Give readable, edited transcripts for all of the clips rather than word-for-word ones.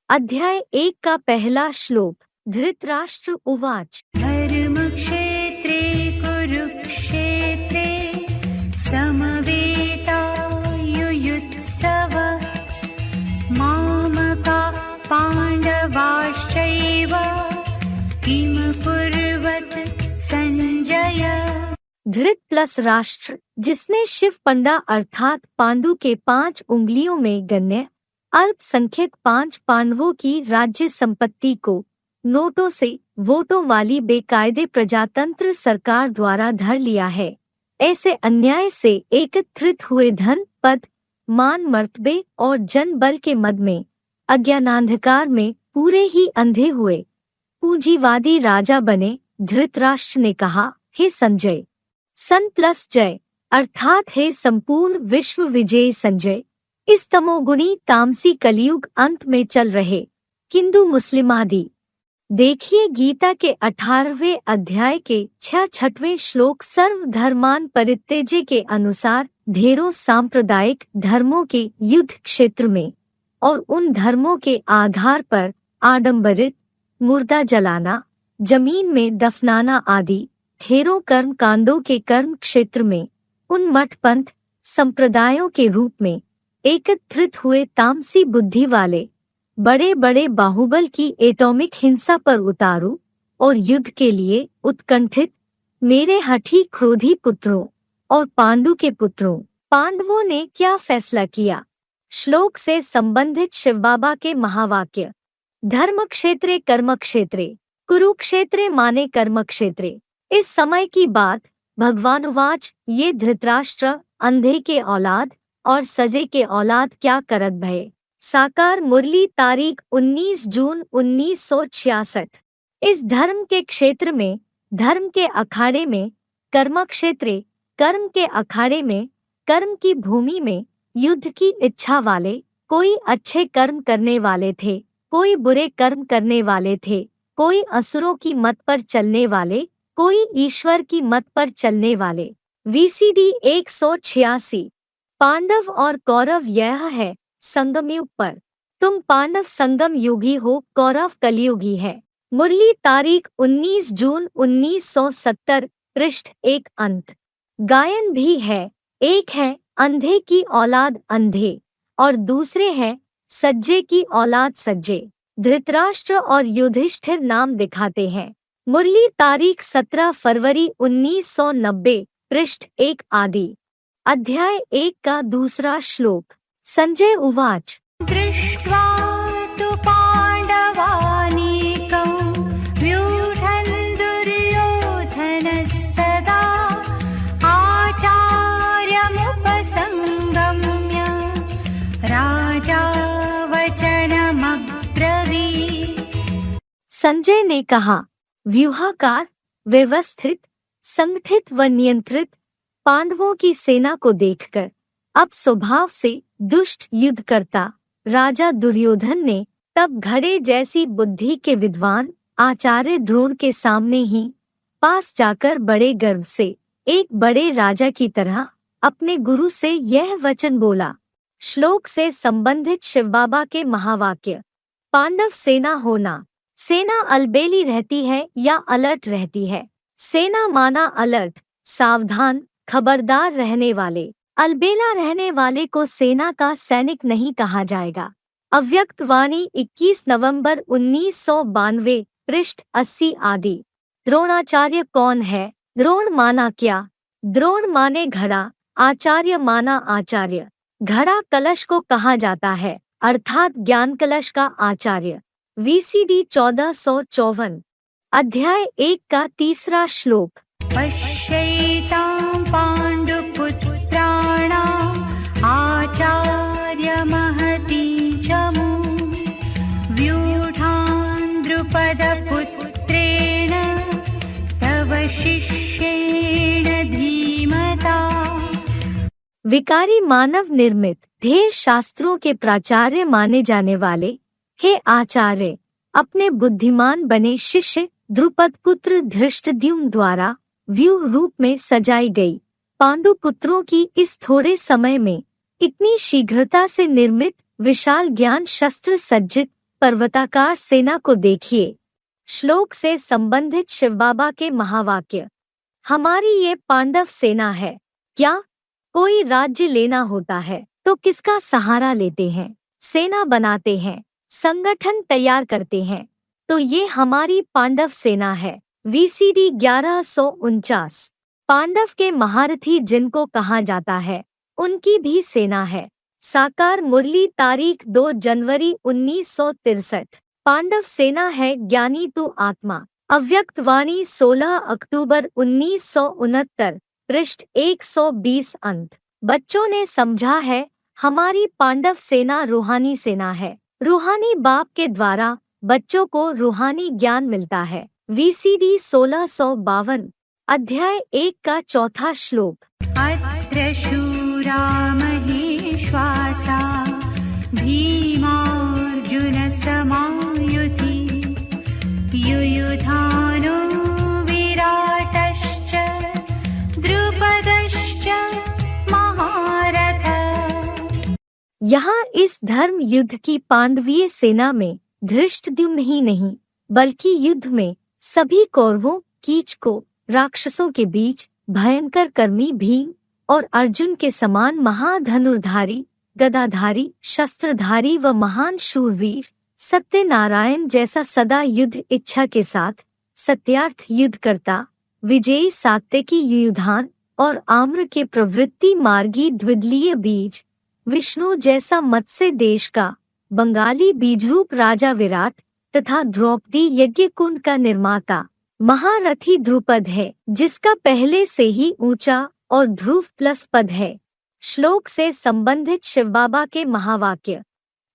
अध्याय 1 का पहला श्लोक। धृतराष्ट्र उवाच। धर्मक्षेत्रे कुरुक्षेत्रे समवेतायुयुत्सव मामकाः पाण्डवाश्चैव किम कुर्वत संजय। धृत प्लस राष्ट्र, जिसने शिव पंडा अर्थात पांडु के 5 उंगलियों में गण्य अल्पसंख्यक 5 पांडवों की राज्य संपत्ति को नोटों से वोटों वाली बेकायदे प्रजातंत्र सरकार द्वारा धर लिया है, ऐसे अन्याय से एकत्रित हुए धन, पद, मान, मर्तबे और जन बल के मद में अज्ञानांधकार में पूरे ही अंधे हुए पूंजीवादी राजा बने धृतराष्ट्र ने कहा, हे संजय, सन प्लस जय अर्थात हे संपूर्ण विश्व विजयी संजय, इस तमोगुणी तामसी कलयुग अंत में चल रहे हिंदू मुस्लिमादि। देखिए गीता के 18वें अध्याय के 66वें श्लोक। सर्व धर्मान परित्यज्य के अनुसार ढेरों सांप्रदायिक धर्मों के युद्ध क्षेत्र में और उन धर्मों के आधार पर आडंबरित मुर्दा जलाना, जमीन में दफनाना आदि ढेरों कर्म कांडों के कर्म क्षेत्र में उन मठ पंथ संप्रदायों के रूप में एकत्रित हुए तामसी बुद्धि वाले बड़े बड़े बाहुबल की एटॉमिक हिंसा पर उतारू और युद्ध के लिए उत्कंठित मेरे हठी क्रोधी पुत्रों और पांडु के पुत्रों पांडवों ने क्या फैसला किया। श्लोक से संबंधित शिव बाबा के महावाक्य। धर्म क्षेत्रे कर्म क्षेत्रे कुरुक्षेत्रे माने कर्म क्षेत्रे। इस समय की बात भगवानुवाच। ये धृतराष्ट्र अंधे के औलाद और सजे के औलाद क्या करत भये। साकार मुरली तारीख 19 जून 1966। इस धर्म के क्षेत्र में, धर्म के अखाड़े में, कर्म क्षेत्रे कर्म के अखाड़े में, कर्म की भूमि में युद्ध की इच्छा वाले कोई अच्छे कर्म करने वाले थे, कोई बुरे कर्म करने वाले थे, कोई असुरों की मत पर चलने वाले, कोई ईश्वर की मत पर चलने वाले। VCD 186। पांडव और कौरव यह है संगम युग पर। तुम पांडव संगम युगी हो, कौरव कलयुगी है। मुरली तारीख 19 जून 1970। पृष्ठ 1 अंत। गायन भी है। एक है अंधे की औलाद अंधे और दूसरे हैं सज्जे की औलाद सज्जे। धृतराष्ट्र और युधिष्ठिर नाम दिखाते हैं। मुरली तारीख 17 फरवरी 1990। पृष्ठ 1 आदि। अध्याय 1 का दूसरा श्लोक। संजय उवाच। दृष्ट्वा तु पाण्डवानीकौ व्यूढन् दुर्योधनस्तदा आचार्यमुपसंगम्य राजा वचनमब्रवीत्। संजय ने कहा, व्यूहाकार, व्यवस्थित, संगठित व नियंत्रित पांडवों की सेना को देखकर अब स्वभाव से दुष्ट युद्ध करता राजा दुर्योधन ने तब घड़े जैसी बुद्धि के विद्वान आचार्य द्रोण के सामने ही पास जाकर बड़े गर्व से एक बड़े राजा की तरह अपने गुरु से यह वचन बोला। श्लोक से संबंधित शिव बाबा के महावाक्य। पांडव सेना होना। सेना अलबेली रहती है या अलर्ट रहती है। सेना माना अलर्ट, सावधान, खबरदार रहने वाले। अलबेला रहने वाले को सेना का सैनिक नहीं कहा जाएगा। अव्यक्त वाणी 21 नवंबर 1992। पृष्ठ 80 आदि। द्रोणाचार्य कौन है? द्रोण माना क्या? द्रोण माने घड़ा, आचार्य माना आचार्य। घड़ा कलश को कहा जाता है, अर्थात ज्ञान कलश का आचार्य। VCD 1454। अध्याय 1 का तीसरा श्लोक। पश्यैतां पाण्डुपुत्राणाम् आचार्य महतीं च मूं व्यूढान् द्रुपदपुत्रेण तव शिष्येण धीमता। विकारी मानव निर्मित ढेर शास्त्रों के प्राचार्य माने जाने वाले हे आचार्य, अपने बुद्धिमान बने शिष्य द्रुपद पुत्र धृष्टद्युम्न द्वारा व्यूह रूप में सजाई गई पांडु पुत्रों की इस थोड़े समय में इतनी शीघ्रता से निर्मित विशाल ज्ञान शस्त्र सज्जित पर्वताकार सेना को देखिए। श्लोक से संबंधित शिव बाबा के महावाक्य। हमारी ये पांडव सेना है। क्या कोई राज्य लेना होता है तो किसका सहारा लेते हैं? सेना बनाते हैं, संगठन तैयार करते हैं, तो ये हमारी पांडव सेना है। VCD 1149। पांडव के महारथी जिनको कहा जाता है, उनकी भी सेना है। साकार मुरली तारीख 2 जनवरी 1963। पांडव सेना है ज्ञानी तू आत्मा। अव्यक्त वाणी 16 अक्टूबर 1969, पृष्ठ 120 अंत। बच्चों ने समझा है हमारी पांडव सेना रूहानी सेना है। रूहानी बाप के द्वारा बच्चों को रूहानी ज्ञान मिलता है। VCD 1652, अध्याय 1 का 4था श्लोक। अत्र शूरा महेश्वासा भीमार्जुन समायुधि युयुधानो विराटश्च द्रुपदश्च महारथ। यहाँ इस धर्म युद्ध की पांडवीय सेना में धृष्टद्युम्न ही नहीं बल्कि युद्ध में सभी कौरवों, कीचकों, राक्षसों के बीच भयंकर कर्मी भीम और अर्जुन के समान महाधनुर्धारी, गदाधारी, शस्त्रधारी व महान शूरवीर सत्यनारायण जैसा सदा युद्ध इच्छा के साथ सत्यार्थ युद्ध करता, विजयी सात्विकी युयुधान और आम्र के प्रवृत्ति मार्गी द्विदलीय बीज विष्णु जैसा मत्स्य देश का बंगाली बीजरूप राजा विराट तथा द्रौपदी यज्ञ कुंड का निर्माता महारथी द्रुपद है, जिसका पहले से ही ऊंचा और ध्रुव प्लस पद है। श्लोक से संबंधित शिव बाबा के महावाक्य।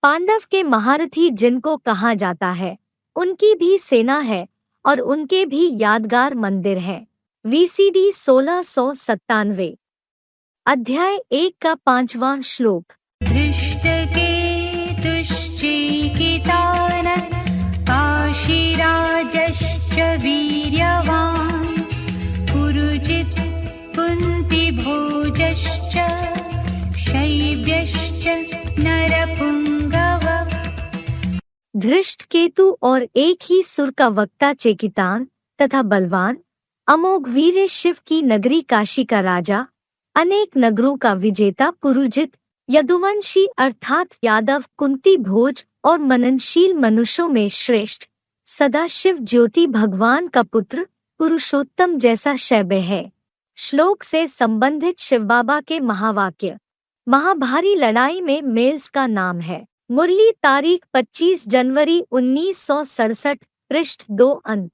पांडव के महारथी जिनको कहा जाता है, उनकी भी सेना है और उनके भी यादगार मंदिर हैं। VCD 1697, अध्याय 1 का 5वां श्लोक। धृष्टकेतुश्चैकितान काशीराजश्च वीर्यवान् पुरुजित् कुन्तिभोजश्च शैब्यश्च नरपुंगव। धृष्टकेतु और एक ही सुर का वक्ता चेकितान तथा बलवान अमोघ वीर शिव की नगरी काशी का राजा, अनेक नगरों का विजेता पुरुजित, यदुवंशी अर्थात यादव, कुंती भोज और मननशील मनुष्यों में श्रेष्ठ, सदाशिव ज्योति भगवान का पुत्र, पुरुषोत्तम जैसा शैब्य है। श्लोक से संबंधित शिव बाबा के महावाक्य। महाभारी लड़ाई में मेल्स का नाम है। मुरली तारीख 25 जनवरी 1967, पृष्ठ 2 अंत।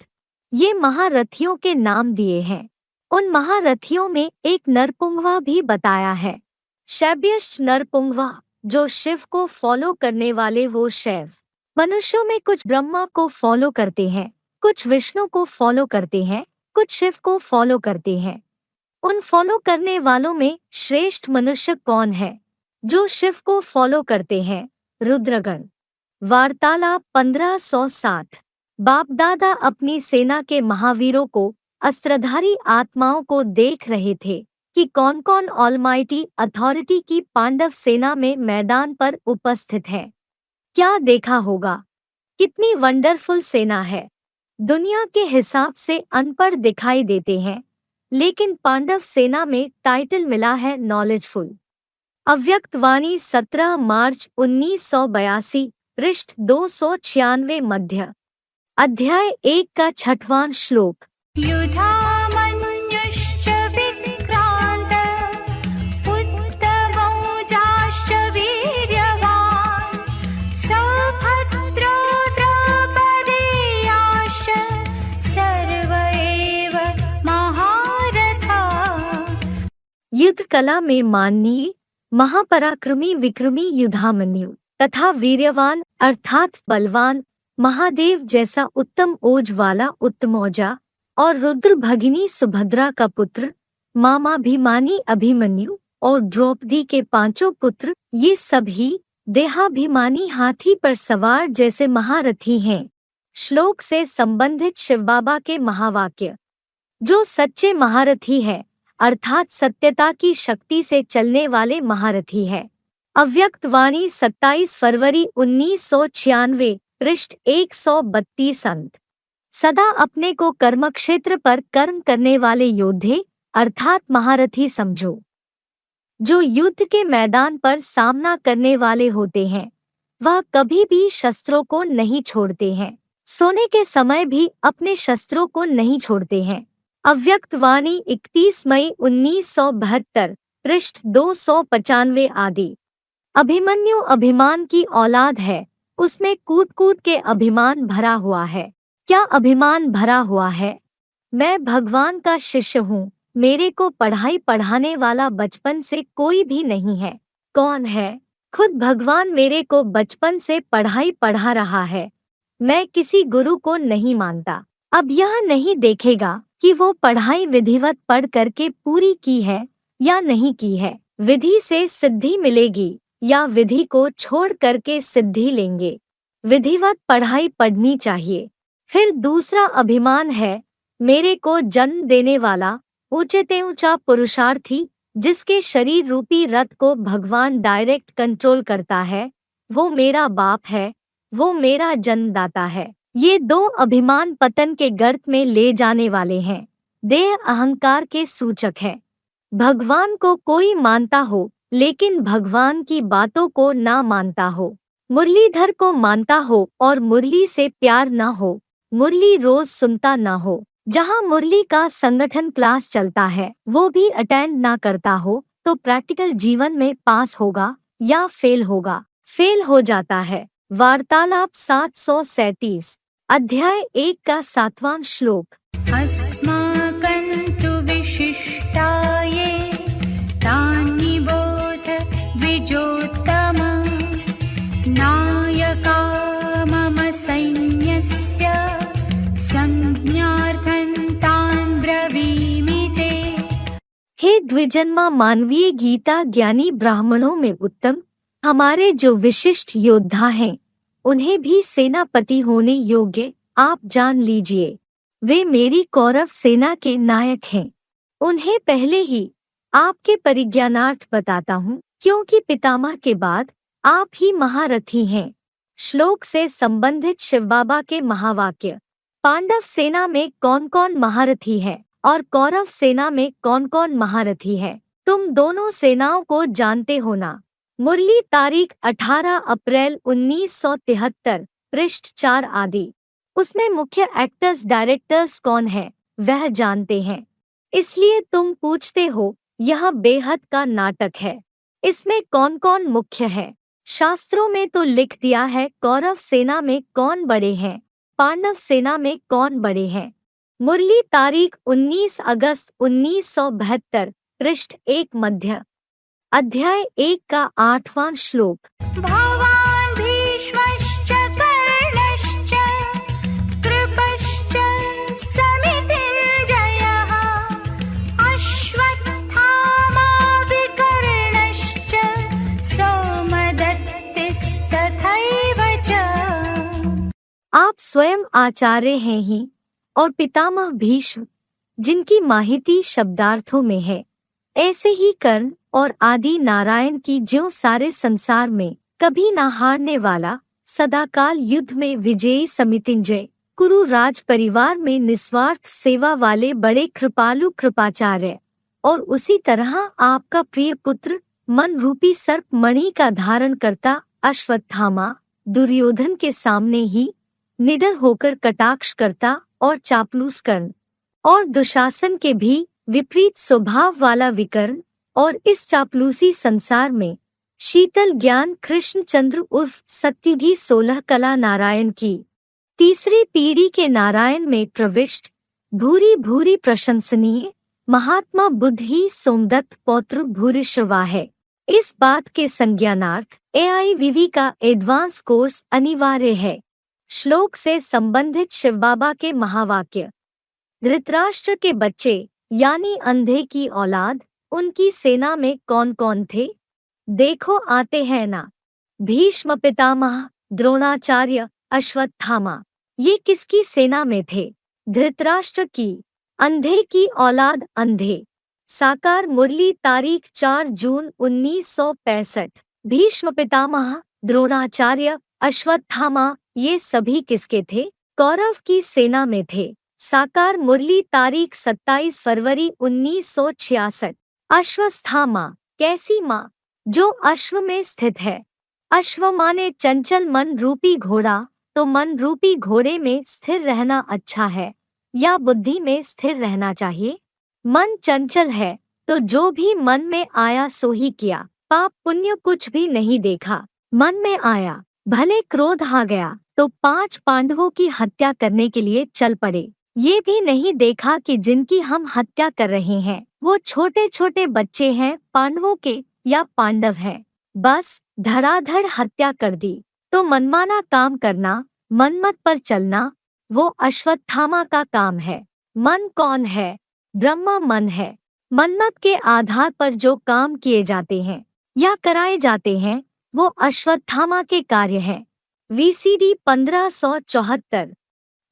ये महारथियों के नाम दिए हैं। उन महारथियों में एक नरपुंगवा भी बताया है। शैब्यश्च नरपुंगवा, जो शिव को फॉलो करने वाले वो शैव। मनुष्यों में कुछ ब्रह्मा को फॉलो करते हैं, कुछ विष्णु को फॉलो करते हैं, कुछ शिव को फॉलो करते हैं। उन फॉलो करने वालों में श्रेष्ठ मनुष्य कौन है? जो शिव को फॉलो करते हैं, रुद्रगण। वार्तालाप 1560। बाप दादा अपनी सेना के महावीरों को, अस्त्रधारी आत्माओं को देख रहे थे कि कौन कौन ऑलमाइटी अथॉरिटी की पांडव सेना में मैदान पर उपस्थित है। क्या देखा होगा? कितनी वंडरफुल सेना है। दुनिया के हिसाब से अनपढ़ दिखाई देते हैं, लेकिन पांडव सेना में टाइटल मिला है नॉलेजफुल। अव्यक्त वाणी 17 मार्च 1982, पृष्ठ 296 मध्य। अध्याय 1 का 6वां श्लोक। युधामन्युश्च विक्रान्त उत्तमौजाश्च वीर्यवान् सभद्रो द्रौपदेयाश्च सर्व एव महारथा। युद्ध कला में माननीय, महापराक्रमी विक्रमी युधामन्यु तथा वीर्यवान अर्थात बलवान महादेव जैसा उत्तम ओज वाला उत्तमौजा और रुद्र भगिनी सुभद्रा का पुत्र मामा भीमानी अभिमन्यु और द्रौपदी के 5 पुत्र, ये सभी देहाभिमानी हाथी पर सवार जैसे महारथी हैं। श्लोक से संबंधित शिव बाबा के महावाक्य। जो सच्चे महारथी है अर्थात सत्यता की शक्ति से चलने वाले महारथी है। अव्यक्त वाणी 27 फरवरी 1996, पृष्ठ 132 अंत। सदा अपने को कर्मक्षेत्र पर कर्म करने वाले योद्धे अर्थात महारथी समझो। जो युद्ध के मैदान पर सामना करने वाले होते हैं वह कभी भी शस्त्रों को नहीं छोड़ते हैं, सोने के समय भी अपने शस्त्रों को नहीं छोड़ते हैं। अव्यक्त वाणी 31 मई 1972 पृष्ठ 295 आदि। अभिमन्यु अभिमान की औलाद है, उसमें कूट कूट के अभिमान भरा हुआ है। क्या अभिमान भरा हुआ है? मैं भगवान का शिष्य हूँ, मेरे को पढ़ाई पढ़ाने वाला बचपन से कोई भी नहीं है। कौन है? खुद भगवान मेरे को बचपन से पढ़ाई पढ़ा रहा है। मैं किसी गुरु को नहीं मानता। अब यह नहीं देखेगा कि वो पढ़ाई विधिवत पढ़ करके पूरी की है या नहीं की है, विधि से सिद्धि मिलेगी या विधि को छोड़ करके सिद्धि लेंगे। विधिवत पढ़ाई पढ़नी चाहिए। फिर दूसरा अभिमान है, मेरे को जन्म देने वाला ऊंचे से ऊंचा पुरुषार्थी जिसके शरीर रूपी रथ को भगवान डायरेक्ट कंट्रोल करता है, वो मेरा बाप है, वो मेरा जन्मदाता है। ये दो अभिमान पतन के गर्त में ले जाने वाले हैं, देह अहंकार के सूचक है। भगवान को कोई मानता हो लेकिन भगवान की बातों को ना मानता हो, मुरलीधर को मानता हो और मुरली से प्यार ना हो, मुरली रोज सुनता ना हो, जहाँ मुरली का संगठन क्लास चलता है वो भी अटेंड ना करता हो, तो प्रैक्टिकल जीवन में पास होगा या फेल होगा? फेल हो जाता है। वार्तालाप 737 अध्याय 1 का 7वां श्लोक। अस्माकं तु विशिष्टाये तान्निबोध द्विजोत्तम नायका मम सैन्यस्य संज्ञार्थं तान् ब्रवीमि ते। हे द्विजन्मा मानवीय गीता ज्ञानी ब्राह्मणों में उत्तम हमारे जो विशिष्ट योद्धा हैं उन्हें भी सेनापति होने योग्य आप जान लीजिए। वे मेरी कौरव सेना के नायक हैं। उन्हें पहले ही आपके परिज्ञानार्थ बताता हूँ, क्योंकि पितामह के बाद आप ही महारथी हैं। श्लोक से संबंधित शिव बाबा के महावाक्य। पांडव सेना में कौन कौन महारथी है और कौरव सेना में कौन कौन महारथी है, तुम दोनों सेनाओं को जानते हो ना। मुरली तारीख 18 अप्रैल 1973 पृष्ठ 4 आदि। उसमें मुख्य एक्टर्स डायरेक्टर्स कौन है वह जानते हैं, इसलिए तुम पूछते हो यह बेहद का नाटक है, इसमें कौन कौन मुख्य है। शास्त्रों में तो लिख दिया है कौरव सेना में कौन बड़े हैं, पांडव सेना में कौन बड़े हैं। मुरली तारीख 19 अगस्त 1972 पृष्ठ 1 मध्य। अध्याय 1 का 8वां श्लोक। भवान् भीष्मश्च कर्णश्च कृपश्च समितिञ्जयः अश्वत्थामा विकर्णश्च सोमदत्तिस्तथैव च। आप स्वयं आचार्य हैं ही और पितामह भीष्म जिनकी माहिती शब्दार्थों में है, ऐसे ही कर्ण और आदि नारायण की ज्यों सारे संसार में कभी ना हारने वाला सदाकाल युद्ध में विजयी समितिंजय कुरु राज परिवार में निस्वार्थ सेवा वाले बड़े कृपालु कृपाचार्य और उसी तरह आपका प्रिय पुत्र मन रूपी सर्प मणि का धारण करता अश्वत्थामा दुर्योधन के सामने ही निडर होकर कटाक्ष करता और चापलूस कर्ण और दुशासन के भी विपरीत स्वभाव वाला विकर्ण और इस चापलूसी संसार में शीतल ज्ञान कृष्णचंद्र उर्फ सत्युगी 16 कला नारायण की तीसरी पीढ़ी के नारायण में प्रविष्ट भूरी भूरी प्रशंसनीय महात्मा बुद्ध ही सोमदत्त पौत्र भूरिश्रवा है। इस बात के संज्ञानार्थ AIVV का एडवांस कोर्स अनिवार्य है। श्लोक से संबंधित शिव बाबा के महावाक्य। धृतराष्ट्र के बच्चे यानी अंधे की औलाद, उनकी सेना में कौन कौन थे देखो आते हैं ना। भीष्म पितामह, द्रोणाचार्य, अश्वत्थामा, ये किसकी सेना में थे? धृतराष्ट्र की। अंधे की औलाद अंधे। साकार मुरली तारीख 4 जून 1965। भीष्म पितामह, द्रोणाचार्य, अश्वत्थामा, ये सभी किसके थे? कौरव की सेना में थे। साकार मुरली, तारीख 27 फरवरी 1966। अश्वस्थामा, कैसी माँ? जो अश्व में स्थित है। अश्व माने चंचल मन रूपी घोड़ा, तो मन रूपी घोड़े में स्थिर रहना अच्छा है या बुद्धि में स्थिर रहना चाहिए? मन चंचल है तो जो भी मन में आया सो ही किया, पाप पुण्य कुछ भी नहीं देखा। मन में आया, भले क्रोध आ गया तो 5 पांडवों की हत्या करने के लिए चल पड़े। ये भी नहीं देखा कि जिनकी हम हत्या कर रहे हैं वो छोटे छोटे बच्चे हैं, पांडवों के या पांडव हैं। बस धड़ाधड़ हत्या कर दी। तो मनमाना काम करना, मनमत पर चलना, वो अश्वत्थामा का काम है। मन कौन है? ब्रह्म मन है। मनमत के आधार पर जो काम किए जाते हैं या कराए जाते हैं वो अश्वत्थामा के कार्य हैं। VCD 1574।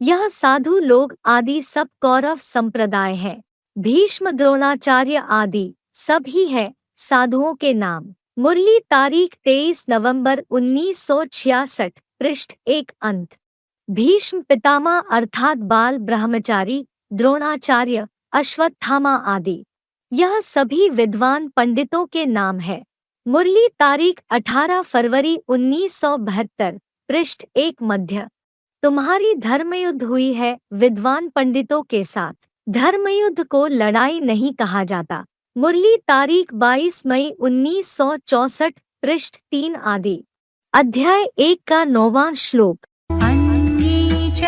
यह साधु लोग आदि सब कौरव संप्रदाय है। भीष्म, द्रोणाचार्य आदि सब ही है साधुओं के नाम। मुरली, तारीख 23 नवंबर 1966, पृष्ठ 1 अंत। भीष्म पितामह अर्थात बाल ब्रह्मचारी, द्रोणाचार्य, अश्वत्थामा आदि यह सभी विद्वान पंडितों के नाम है। मुरली, तारीख 18 फरवरी 1972, पृष्ठ 1 मध्य। तुम्हारी धर्मयुद्ध हुई है विद्वान पंडितों के साथ। धर्मयुद्ध को लड़ाई नहीं कहा जाता। मुरली, तारीख 22 मई 1964, पृष्ठ 3 आदि। अध्याय 1 का 9वां श्लोक। अन्ये च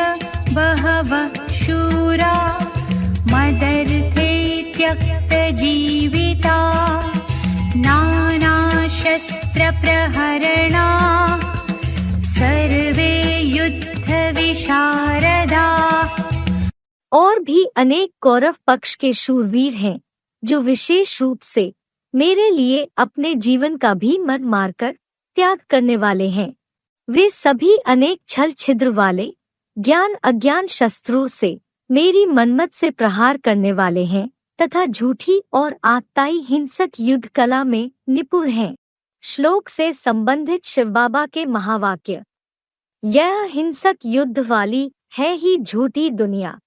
बहवः शूरा मदर्थे त्यक्तजीविता नानाशस्त्रप्रहरणा सर्वे युद्धविशारदा। और भी अनेक कौरव पक्ष के शूरवीर हैं जो विशेष रूप से मेरे लिए अपने जीवन का भी मन मारकर त्याग करने वाले हैं। वे सभी अनेक छल छिद्र वाले ज्ञान अज्ञान शस्त्रों से मेरी मनमत से प्रहार करने वाले हैं तथा झूठी और आत्ताई हिंसक युद्ध कला में निपुण हैं। श्लोक से संबंधित शिव बाबा के महावाक्य। यह हिंसक युद्ध वाली है ही झूठी दुनिया।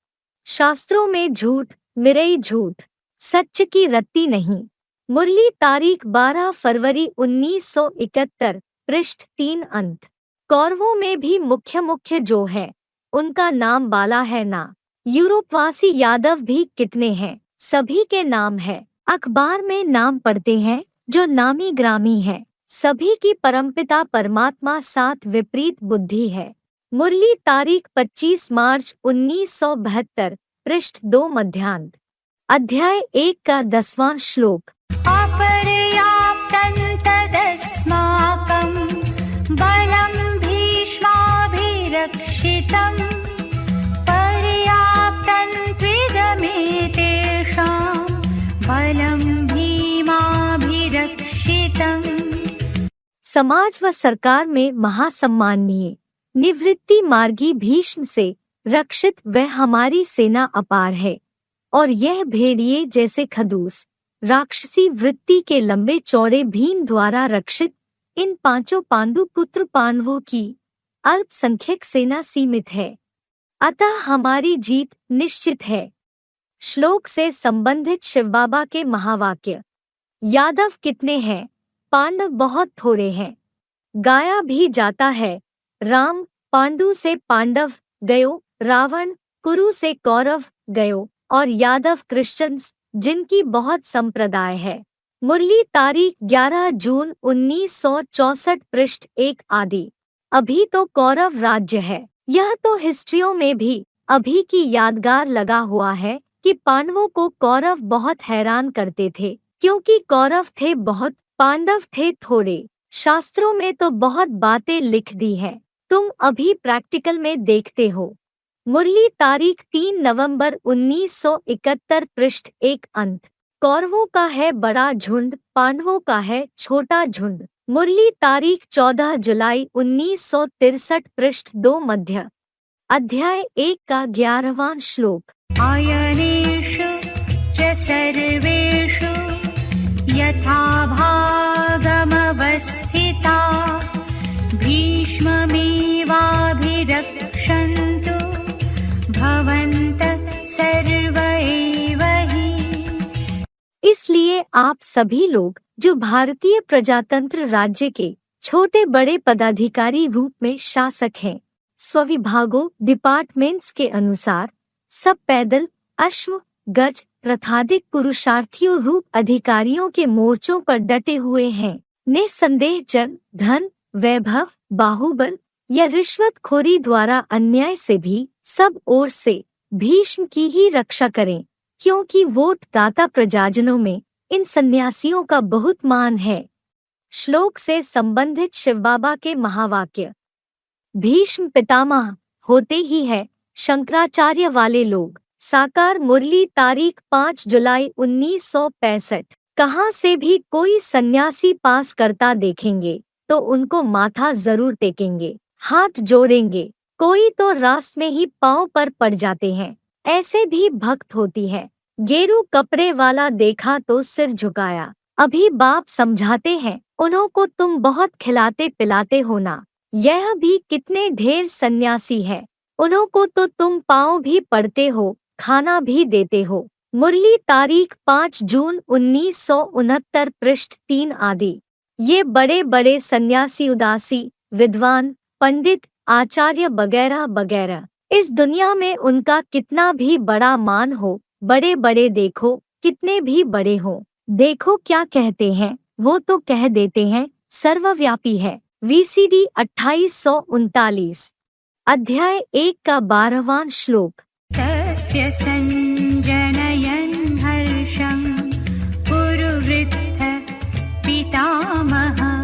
शास्त्रों में झूठ, मिरई झूठ, सच की रत्ती नहीं। मुरली, तारीख 12 फरवरी 1971, पृष्ठ 3 अंत। कौरवों में भी मुख्य जो है उनका नाम बाला है ना। यूरोपवासी यादव भी कितने हैं, सभी के नाम है। अखबार में नाम पढ़ते हैं जो नामी ग्रामी है। सभी की परमपिता परमात्मा साथ विपरीत बुद्धि है। मुरली, तारीख 25 मार्च 1972, पृष्ठ 2 मध्यांत। अध्याय 1 का 10वां श्लोक। अपर्याप्तं तदस्माकं बलं भीष्माभिरक्षितं पर्याप्तं त्विदमेतेषां बलं भीमाभिरक्षितम्। समाज व सरकार में महासम्माननीय निवृत्ति मार्गी भीष्म से रक्षित वह हमारी सेना अपार है। और यह भेड़िए जैसे खदूस राक्षसी वृत्ति के लंबे चौड़े भीम द्वारा रक्षित इन 5 पांडु पुत्र पांडवों की अल्पसंख्यक सेना सीमित है, अतः हमारी जीत निश्चित है। श्लोक से संबंधित शिव बाबा के महावाक्य। यादव कितने हैं, पांडव बहुत थोड़े हैं। गाया भी जाता है, राम पांडु से पांडव गयो, रावण कुरु से कौरव गयो, और यादव क्रिश्चियंस जिनकी बहुत संप्रदाय है। मुरली, तारीख 11 जून 1964, पृष्ठ 1 आदि। अभी तो कौरव राज्य है। यह तो हिस्ट्रियों में भी अभी की यादगार लगा हुआ है कि पांडवों को कौरव बहुत हैरान करते थे क्योंकि कौरव थे बहुत, पांडव थे थोड़े। शास्त्रों में तो बहुत बातें लिख दी हैं, तुम अभी प्रैक्टिकल में देखते हो। मुरली, तारीख 3 नवंबर 1971, पृष्ठ 1 अंत। कौरवों का है बड़ा झुंड, पांडवों का है छोटा झुंड। मुरली, तारीख 14 जुलाई 1963, पृष्ठ 2 मध्य। अध्याय 1 का 11वां श्लोक। आयनेषु च सर्वेषु यथा भागमवस्थिता भीष्मपितामहश्चापि भीष्ममेवाभिरक्षन्तु भवन्तः सर्व एव हि। इसलिए आप सभी लोग जो भारतीय प्रजातंत्र राज्य के छोटे बड़े पदाधिकारी रूप में शासक हैं, स्वविभागों डिपार्टमेंट्स के अनुसार सब पैदल अश्व गज रथाधिक पुरुषार्थियों रूप अधिकारियों के मोर्चों पर डटे हुए हैं। निसंदेह जन धन वैभव बाहुबल या रिश्वतखोरी द्वारा अन्याय से भी सब ओर से भीष्म की ही रक्षा करें, क्योंकि वोट दाता प्रजाजनों में इन सन्यासियों का बहुत मान है। श्लोक से संबंधित शिव बाबा के महावाक्य। भीष्म पितामह होते ही है शंकराचार्य वाले लोग। साकार मुरली तारीख 5 जुलाई 1965। कहाँ से भी कोई सन्यासी पास करता देखेंगे तो उनको माथा जरूर टेकेंगे, हाथ जोड़ेंगे। कोई तो रास्ते में ही पांव पर पड़ जाते हैं। ऐसे भी भक्त होती है। गेरू कपड़े वाला देखा तो सिर झुकाया। अभी बाप समझाते हैं, उन्हों तुम बहुत खिलाते पिलाते हो ना। यह भी कितने ढेर सन्यासी है, उन्हों तो तुम पाँव भी पड़ते हो, खाना भी देते हो। मुरली तारीख 5 जून 1969 पृष्ठ 3 आदि। ये बड़े बड़े सन्यासी उदासी विद्वान पंडित आचार्य वगैरह वगैरह, इस दुनिया में उनका कितना भी बड़ा मान हो, बड़े बड़े देखो कितने भी बड़े हो, देखो क्या कहते हैं, वो तो कह देते हैं सर्वव्यापी है। VCD 2839 अध्याय 1 का 12वां श्लोक। तस्य सञ्जनयन् हर्षं पुरुवृत्त पितामहः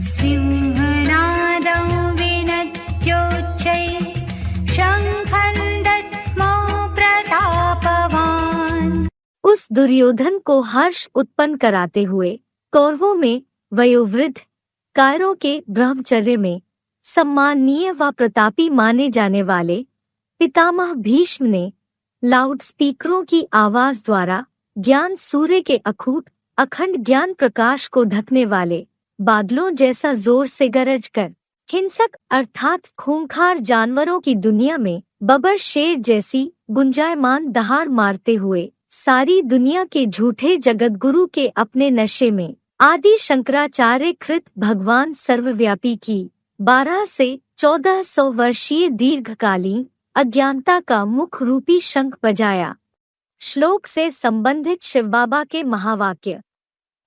सिंहनादं विनद्योच्चैः शङ्खं दद्मौ प्रतापवान्। उस दुर्योधन को हर्ष उत्पन्न कराते हुए कौरवों में वयोवृद्ध कायरों के ब्रह्मचर्य में सम्माननीय व प्रतापी माने जाने वाले पितामह भीष्म ने लाउड स्पीकरों की आवाज द्वारा ज्ञान सूर्य के अखूट अखंड ज्ञान प्रकाश को ढकने वाले बादलों जैसा जोर से गरज कर हिंसक अर्थात खूंखार जानवरों की दुनिया में बबर शेर जैसी गुंजायमान दहाड़ मारते हुए सारी दुनिया के झूठे जगतगुरु के अपने नशे में आदि शंकराचार्य कृत भगवान सर्वव्यापी की 12 से 1400 वर्षीय दीर्घकालीन अज्ञानता का मुख रूपी शंख बजाया। श्लोक से संबंधित शिव बाबा के महावाक्य।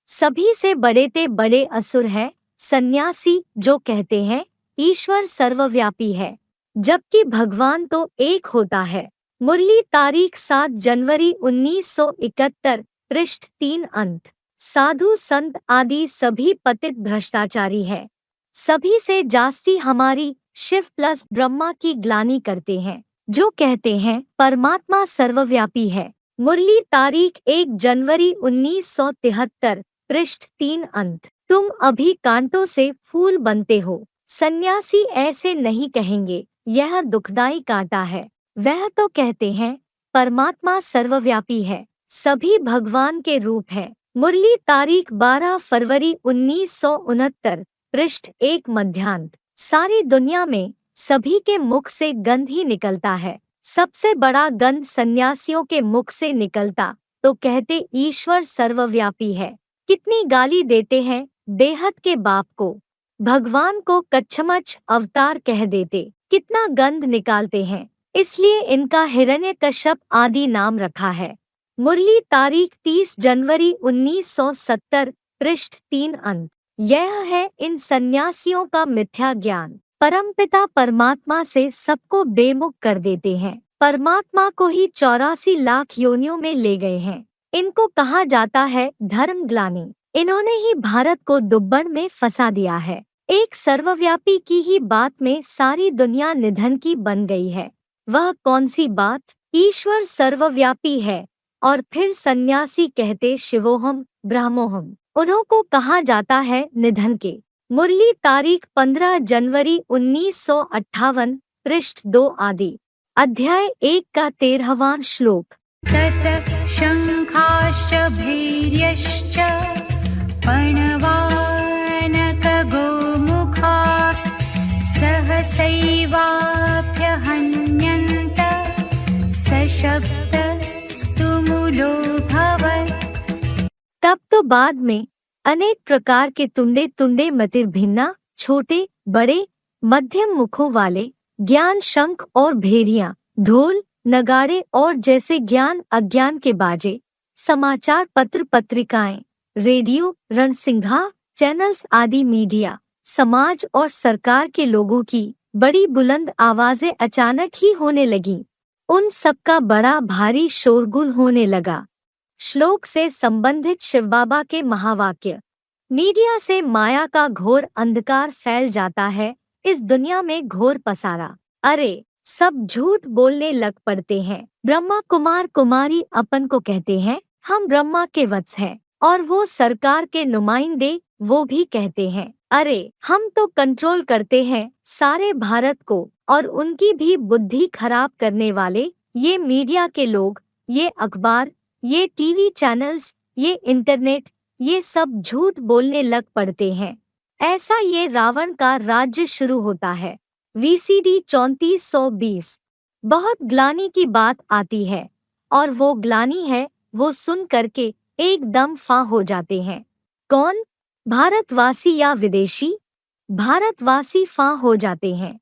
सभी से बड़े बड़े असुर है सन्यासी जो कहते हैं ईश्वर सर्वव्यापी है, जबकि भगवान तो एक होता है। मुरली तारीख 7 जनवरी 1971 पृष्ठ 3 अंत। साधु संत आदि सभी पतित भ्रष्टाचारी है। सभी से जास्ती हमारी शिव प्लस ब्रह्मा की ग्लानि करते हैं, जो कहते हैं परमात्मा सर्वव्यापी है। मुरली तारीख 1 जनवरी 1973 पृष्ठ 3 अंत। तुम अभी कांटों से फूल बनते हो। सन्यासी ऐसे नहीं कहेंगे, यह दुखदाई कांटा है। वह तो कहते हैं परमात्मा सर्वव्यापी है, सभी भगवान के रूप है। मुरली तारीख 12 फरवरी 1969 पृष्ठ 1 मध्यांत। सारी दुनिया में सभी के मुख से गंध ही निकलता है। सबसे बड़ा गंध सन्यासियों के मुख से निकलता तो कहते ईश्वर सर्वव्यापी है। कितनी गाली देते हैं बेहद के बाप को, भगवान को कच्छमच अवतार कह देते। कितना गंध निकालते हैं, इसलिए इनका हिरण्यकश्यप आदि नाम रखा है। मुरली तारीख 30 जनवरी 1970 पृष्ठ 3 अंत। यह है इन सन्यासियों का मिथ्या ज्ञान। परमपिता परमात्मा से सबको बेमुख कर देते हैं। परमात्मा को ही 84 लाख योनियों में ले गए हैं। इनको कहा जाता है धर्म ग्लानि। इन्होंने ही भारत को दुब्बन में फंसा दिया है। एक सर्वव्यापी की ही बात में सारी दुनिया निधन की बन गई है। वह कौन सी बात? ईश्वर सर्वव्यापी है और फिर सन्यासी कहते शिवोहम ब्रह्मोहम। उन्हों को कहा जाता है निधन के। मुरली तारीख 15 जनवरी 1958 पृष्ठ 2 आदि। अध्याय 1 का 13वां श्लोक। ततः शंखाश्च भैर्यश्च पणवानकगोमुखाः सैवाभ्यहन्यन्त सशब्दस्तु मूलोऽभवत्। तब तो बाद में अनेक प्रकार के तुंडे तुंडे मतिर भिन्ना, छोटे बड़े मध्यम मुखों वाले ज्ञान शंख और भेरियां, ढोल नगाड़े और जैसे ज्ञान अज्ञान के बाजे, समाचार पत्र पत्रिकाएं, रेडियो रणसिंघा चैनल्स आदि मीडिया, समाज और सरकार के लोगों की बड़ी बुलंद आवाजें अचानक ही होने लगीं। उन सबका बड़ा भारी शोरगुल होने लगा। श्लोक से संबंधित शिवबाबा के महावाक्य। मीडिया से माया का घोर अंधकार फैल जाता है, इस दुनिया में घोर पसारा। अरे सब झूठ बोलने लग पड़ते हैं। ब्रह्मा कुमार कुमारी अपन को कहते हैं हम ब्रह्मा के वत्स हैं, और वो सरकार के नुमाइंदे वो भी कहते हैं अरे हम तो कंट्रोल करते हैं सारे भारत को। और उनकी भी बुद्धि खराब करने वाले ये मीडिया के लोग, ये अखबार, ये टीवी चैनल्स, ये इंटरनेट, ये सब झूठ बोलने लग पड़ते हैं। ऐसा ये रावण का राज्य शुरू होता है। VCD 3420। बहुत ग्लानि की बात आती है, और वो ग्लानि है वो सुन करके एकदम फां हो जाते हैं। कौन? भारतवासी या विदेशी? भारतवासी फां हो जाते हैं।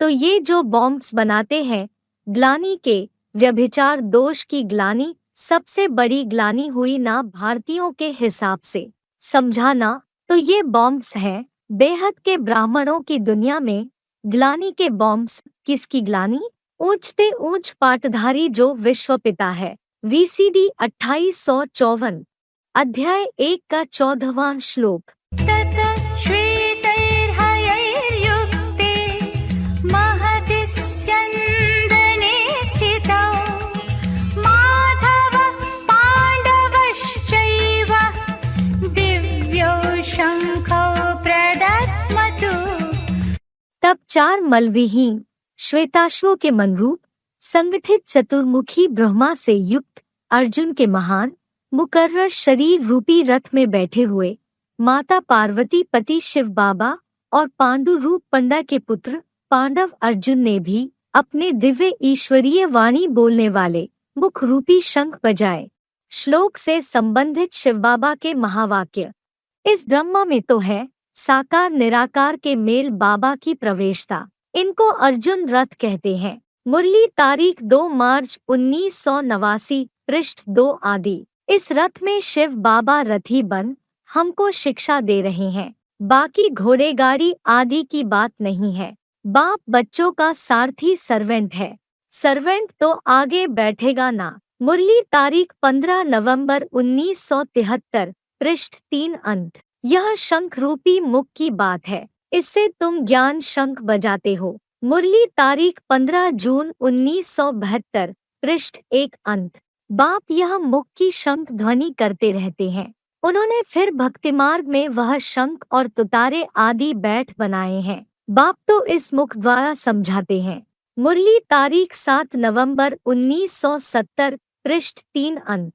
तो ये जो बॉम्ब्स बनाते हैं ग्लानि के, व्यभिचार दोष की ग्लानि सबसे बड़ी ग्लानि हुई ना भारतीयों के हिसाब से, समझाना। तो ये बॉम्ब्स हैं बेहद के ब्राह्मणों की दुनिया में। ग्लानि के बॉम्ब्स किसकी ग्लानि? ऊंचते ऊंच पाटधारी जो विश्व पिता है। VCD 2854 अध्याय 1 का 14वां श्लोक। तत श्वेतैर्हयैर्युक्ते महति स्यन्दने स्थितौ माधव पाण्डवश्चैव दिव्यौ शङ्खौ प्रदध्मतु। तब 4 मलविहीन श्वेताश्वों के मनरूप संगठित चतुर्मुखी ब्रह्मा से युक्त अर्जुन के महान मुकर्रर शरीर रूपी रथ में बैठे हुए माता पार्वती पति शिव बाबा और पांडु रूप पंडा के पुत्र पांडव अर्जुन ने भी अपने दिव्य ईश्वरीय वाणी बोलने वाले मुख रूपी शंख बजाए। श्लोक से संबंधित शिव बाबा के महावाक्य। इस ब्रह्मा में तो है साकार निराकार के मेल बाबा की प्रवेशता। इनको अर्जुन रथ कहते हैं। मुरली तारीख 2 मार्च 1989 पृष्ठ 2 आदि। इस रथ में शिव बाबा रथी बन हमको शिक्षा दे रहे हैं। बाकी घोड़े गाड़ी आदि की बात नहीं है। बाप बच्चों का सारथी सर्वेंट है। सर्वेंट तो आगे बैठेगा ना। मुरली तारीख 15 नवंबर 1973 पृष्ठ 3 अंत। यह शंख रूपी मुख की बात है। इससे तुम ज्ञान शंख बजाते हो। मुरली तारीख 15 जून 1972 पृष्ठ 1 अंत। बाप यह मुख की शंख ध्वनि करते रहते हैं। उन्होंने फिर भक्ति मार्ग में वह शंख और तुतारे आदि बैठ बनाए हैं। बाप तो इस मुख द्वारा समझाते हैं। मुरली तारीख 7 नवंबर 1970 पृष्ठ 3 अंत।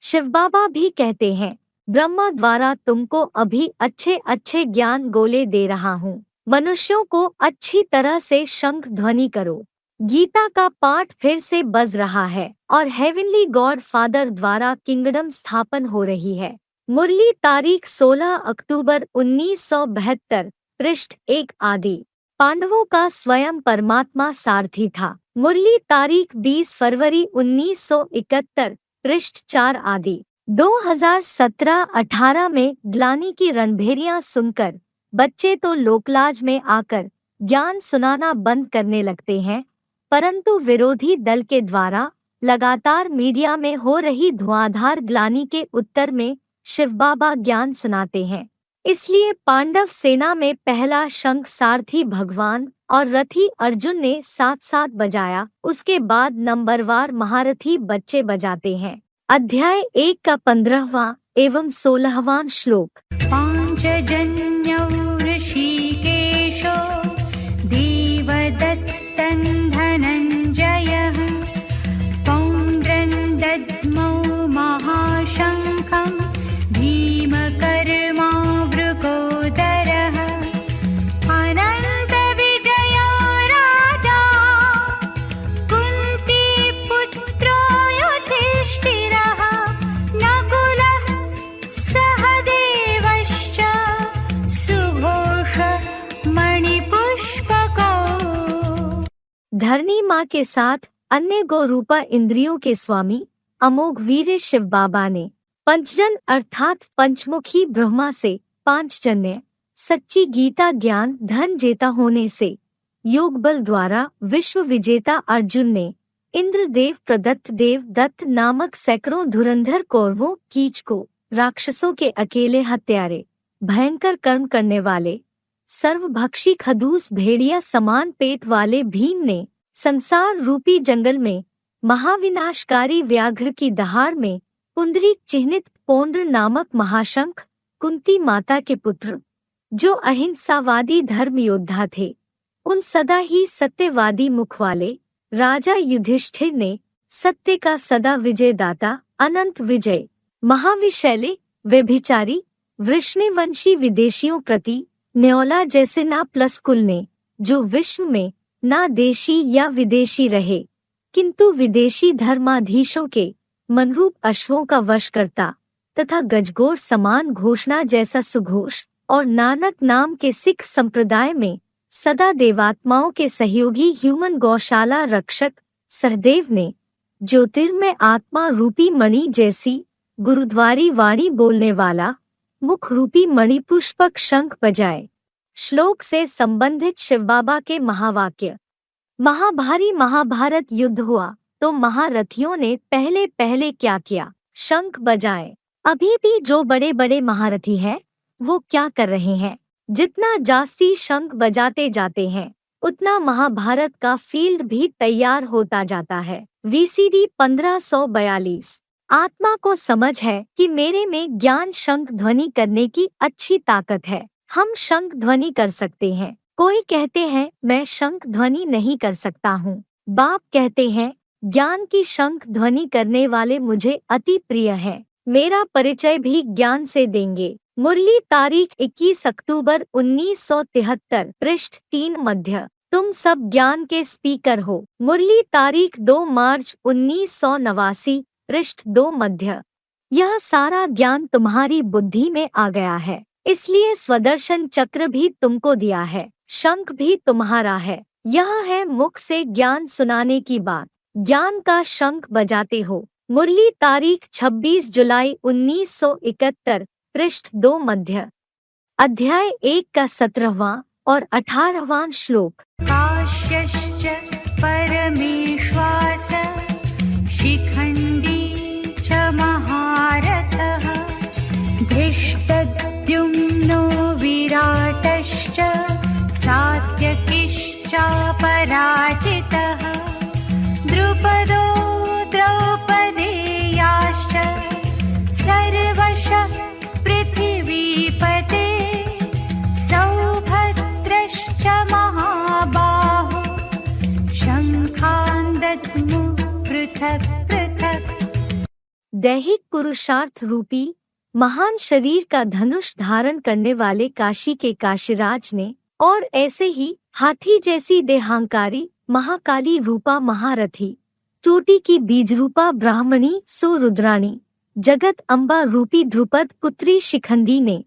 शिव बाबा भी कहते हैं ब्रह्मा द्वारा तुमको अभी अच्छे अच्छे ज्ञान गोले दे रहा हूँ। मनुष्यों को अच्छी तरह से शंख ध्वनि करो। गीता का पाठ फिर से बज रहा है और हेवनली गॉड फादर द्वारा किंगडम स्थापन हो रही है। मुरली तारीख 16 अक्टूबर 1972 पृष्ठ 1 आदि। पांडवों का स्वयं परमात्मा सारथी था। मुरली तारीख 20 फरवरी 1971 पृष्ठ 4 आदि। 2017-18 में ग्लानि की रणभेरियां सुनकर बच्चे तो लोकलाज में आकर ज्ञान सुनाना बंद करने लगते हैं, परंतु विरोधी दल के द्वारा लगातार मीडिया में हो रही धुआंधार ग्लानि के उत्तर में शिव बाबा ज्ञान सुनाते हैं। इसलिए पांडव सेना में पहला शंख सारथी भगवान और रथी अर्जुन ने साथ साथ बजाया। उसके बाद नंबरवार महारथी बच्चे बजाते हैं। अध्याय 1 का 15वां एवं 16वां श्लोक। पांचजन्यौ ऋषिकेशो देवदत्तं धनञ्जयः पौण्ड्रं दद्मौ महाशङ्खं भीमकर्मा वृकोदरः अनन्तविजयो धरणी माँ के साथ अन्य गौरूपा इंद्रियों के स्वामी अमोघ वीर शिव बाबा ने पंचजन अर्थात पंचमुखी ब्रह्मा से पांचजन्य सच्ची गीता ज्ञान धन जेता होने से योग बल द्वारा विश्व विजेता अर्जुन ने इंद्रदेव प्रदत्त देव दत्त नामक सैकड़ों धुरंधर कौरवों कीच को राक्षसों के अकेले हत्यारे भयंकर कर्म करने वाले सर्वभक्षी खदूस भेड़िया समान पेट वाले भीम ने संसार रूपी जंगल में महाविनाशकारी व्याघ्र की दहाड़ में पुंडरीक चिह्नित पौंड्र नामक महाशंख कुंती माता के पुत्र जो अहिंसावादी धर्म योद्धा थे उन सदा ही सत्यवादी मुख वाले राजा युधिष्ठिर ने सत्य का सदा विजयदाता अनंत विजय महाविशैले व्यभिचारी वृष्णिवंशी विदेशियों प्रति न्योला जैसे ना प्लस कुल ने जो विश्व में ना देशी या विदेशी रहे किंतु विदेशी धर्माधीशों के मनरूप अश्वों का वश करता तथा गजगोर समान घोषणा जैसा सुघोष और नानक नाम के सिख संप्रदाय में सदा देवात्माओं के सहयोगी ह्यूमन गौशाला रक्षक सहदेव ने ज्योतिर्मय आत्मा रूपी मणि जैसी गुरुद्वारी वाणी बोलने वाला मुख रूपी मणिपुष्पक शंख बजाए। श्लोक से संबंधित शिव बाबा के महावाक्य। महाभारी महाभारत युद्ध हुआ तो महारथियों ने पहले पहले क्या किया? शंख बजाए। अभी भी जो बड़े बड़े महारथी हैं वो क्या कर रहे हैं? जितना जास्ती शंख बजाते जाते हैं उतना महाभारत का फील्ड भी तैयार होता जाता है। VCD 1542। आत्मा को समझ है कि मेरे में ज्ञान शंख ध्वनि करने की अच्छी ताकत है। हम शंख ध्वनि कर सकते हैं। कोई कहते हैं मैं शंख ध्वनि नहीं कर सकता हूँ। बाप कहते हैं ज्ञान की शंख ध्वनि करने वाले मुझे अति प्रिय हैं। मेरा परिचय भी ज्ञान से देंगे। मुरली तारीख 21 अक्टूबर 1973 पृष्ठ 3 मध्य। तुम सब ज्ञान के स्पीकर हो। मुरली तारीख 2 मार्च 1989 पृष्ठ 2 मध्य। यह सारा ज्ञान तुम्हारी बुद्धि में आ गया है, इसलिए स्वदर्शन चक्र भी तुमको दिया है, शंख भी तुम्हारा है। यह है मुख से ज्ञान सुनाने की बात। ज्ञान का शंख बजाते हो। मुरली तारीख 26 जुलाई 1971 पृष्ठ 2 मध्य। अध्याय 1 का 17वां और 18वां श्लोक। काश्यश्च परमेश्वास शिखण्डी च महारथः धृष्टद्युम्नो विराटश्च सात्यकिश्चापराजितः द्रुपदो द्रौपदेयाश्च सर्वशः पृथिवीपते सौभद्रश्च महाबाहो शङ्खान् दद्मुः पृथक् पृथक्। दैहिक पुरुषार्थ रूपी महान शरीर का धनुष धारण करने वाले काशी के काशीराज ने और ऐसे ही हाथी जैसी देहांकारी महाकाली रूपा महारथी चोटी की बीज रूपा ब्राह्मणी सुरुद्राणी जगत अम्बा रूपी द्रुपद पुत्री शिखंडी ने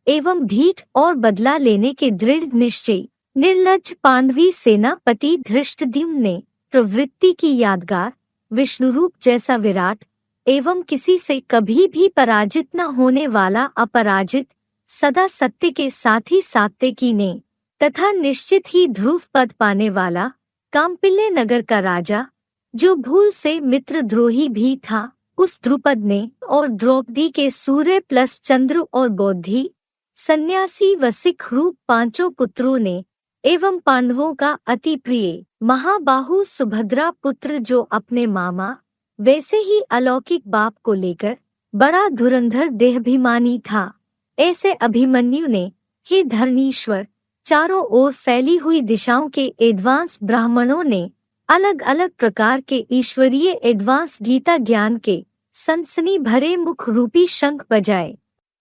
एवं ढीठ और बदला लेने के दृढ़ निश्चय निर्लज्ज पांडवी सेनापति धृष्टद्युम्न ने प्रवृत्ति की यादगार विष्णुरूप जैसा विराट एवं किसी से कभी भी पराजित न होने वाला अपराजित सदा सत्य के साथी सात्विकी ने तथा निश्चित ही ध्रुव पद पाने वाला काम्पिल्य नगर का राजा जो भूल से मित्रद्रोही भी था उस द्रुपद ने और द्रौपदी के सूर्य प्लस चंद्र और बौद्धि सन्यासी व सिख रूप 5 पुत्रों ने एवं पांडवों का अति प्रिय महाबाहु सुभद्रा पुत्र जो अपने मामा वैसे ही अलौकिक बाप को लेकर बड़ा धुरंधर देहाभिमानी था, ऐसे अभिमन्यु ने हे धरणीश्वर चारों ओर फैली हुई दिशाओं के एडवांस ब्राह्मणों ने अलग अलग प्रकार के ईश्वरीय एडवांस गीता ज्ञान के सनसनी भरे मुख रूपी शंख बजाए।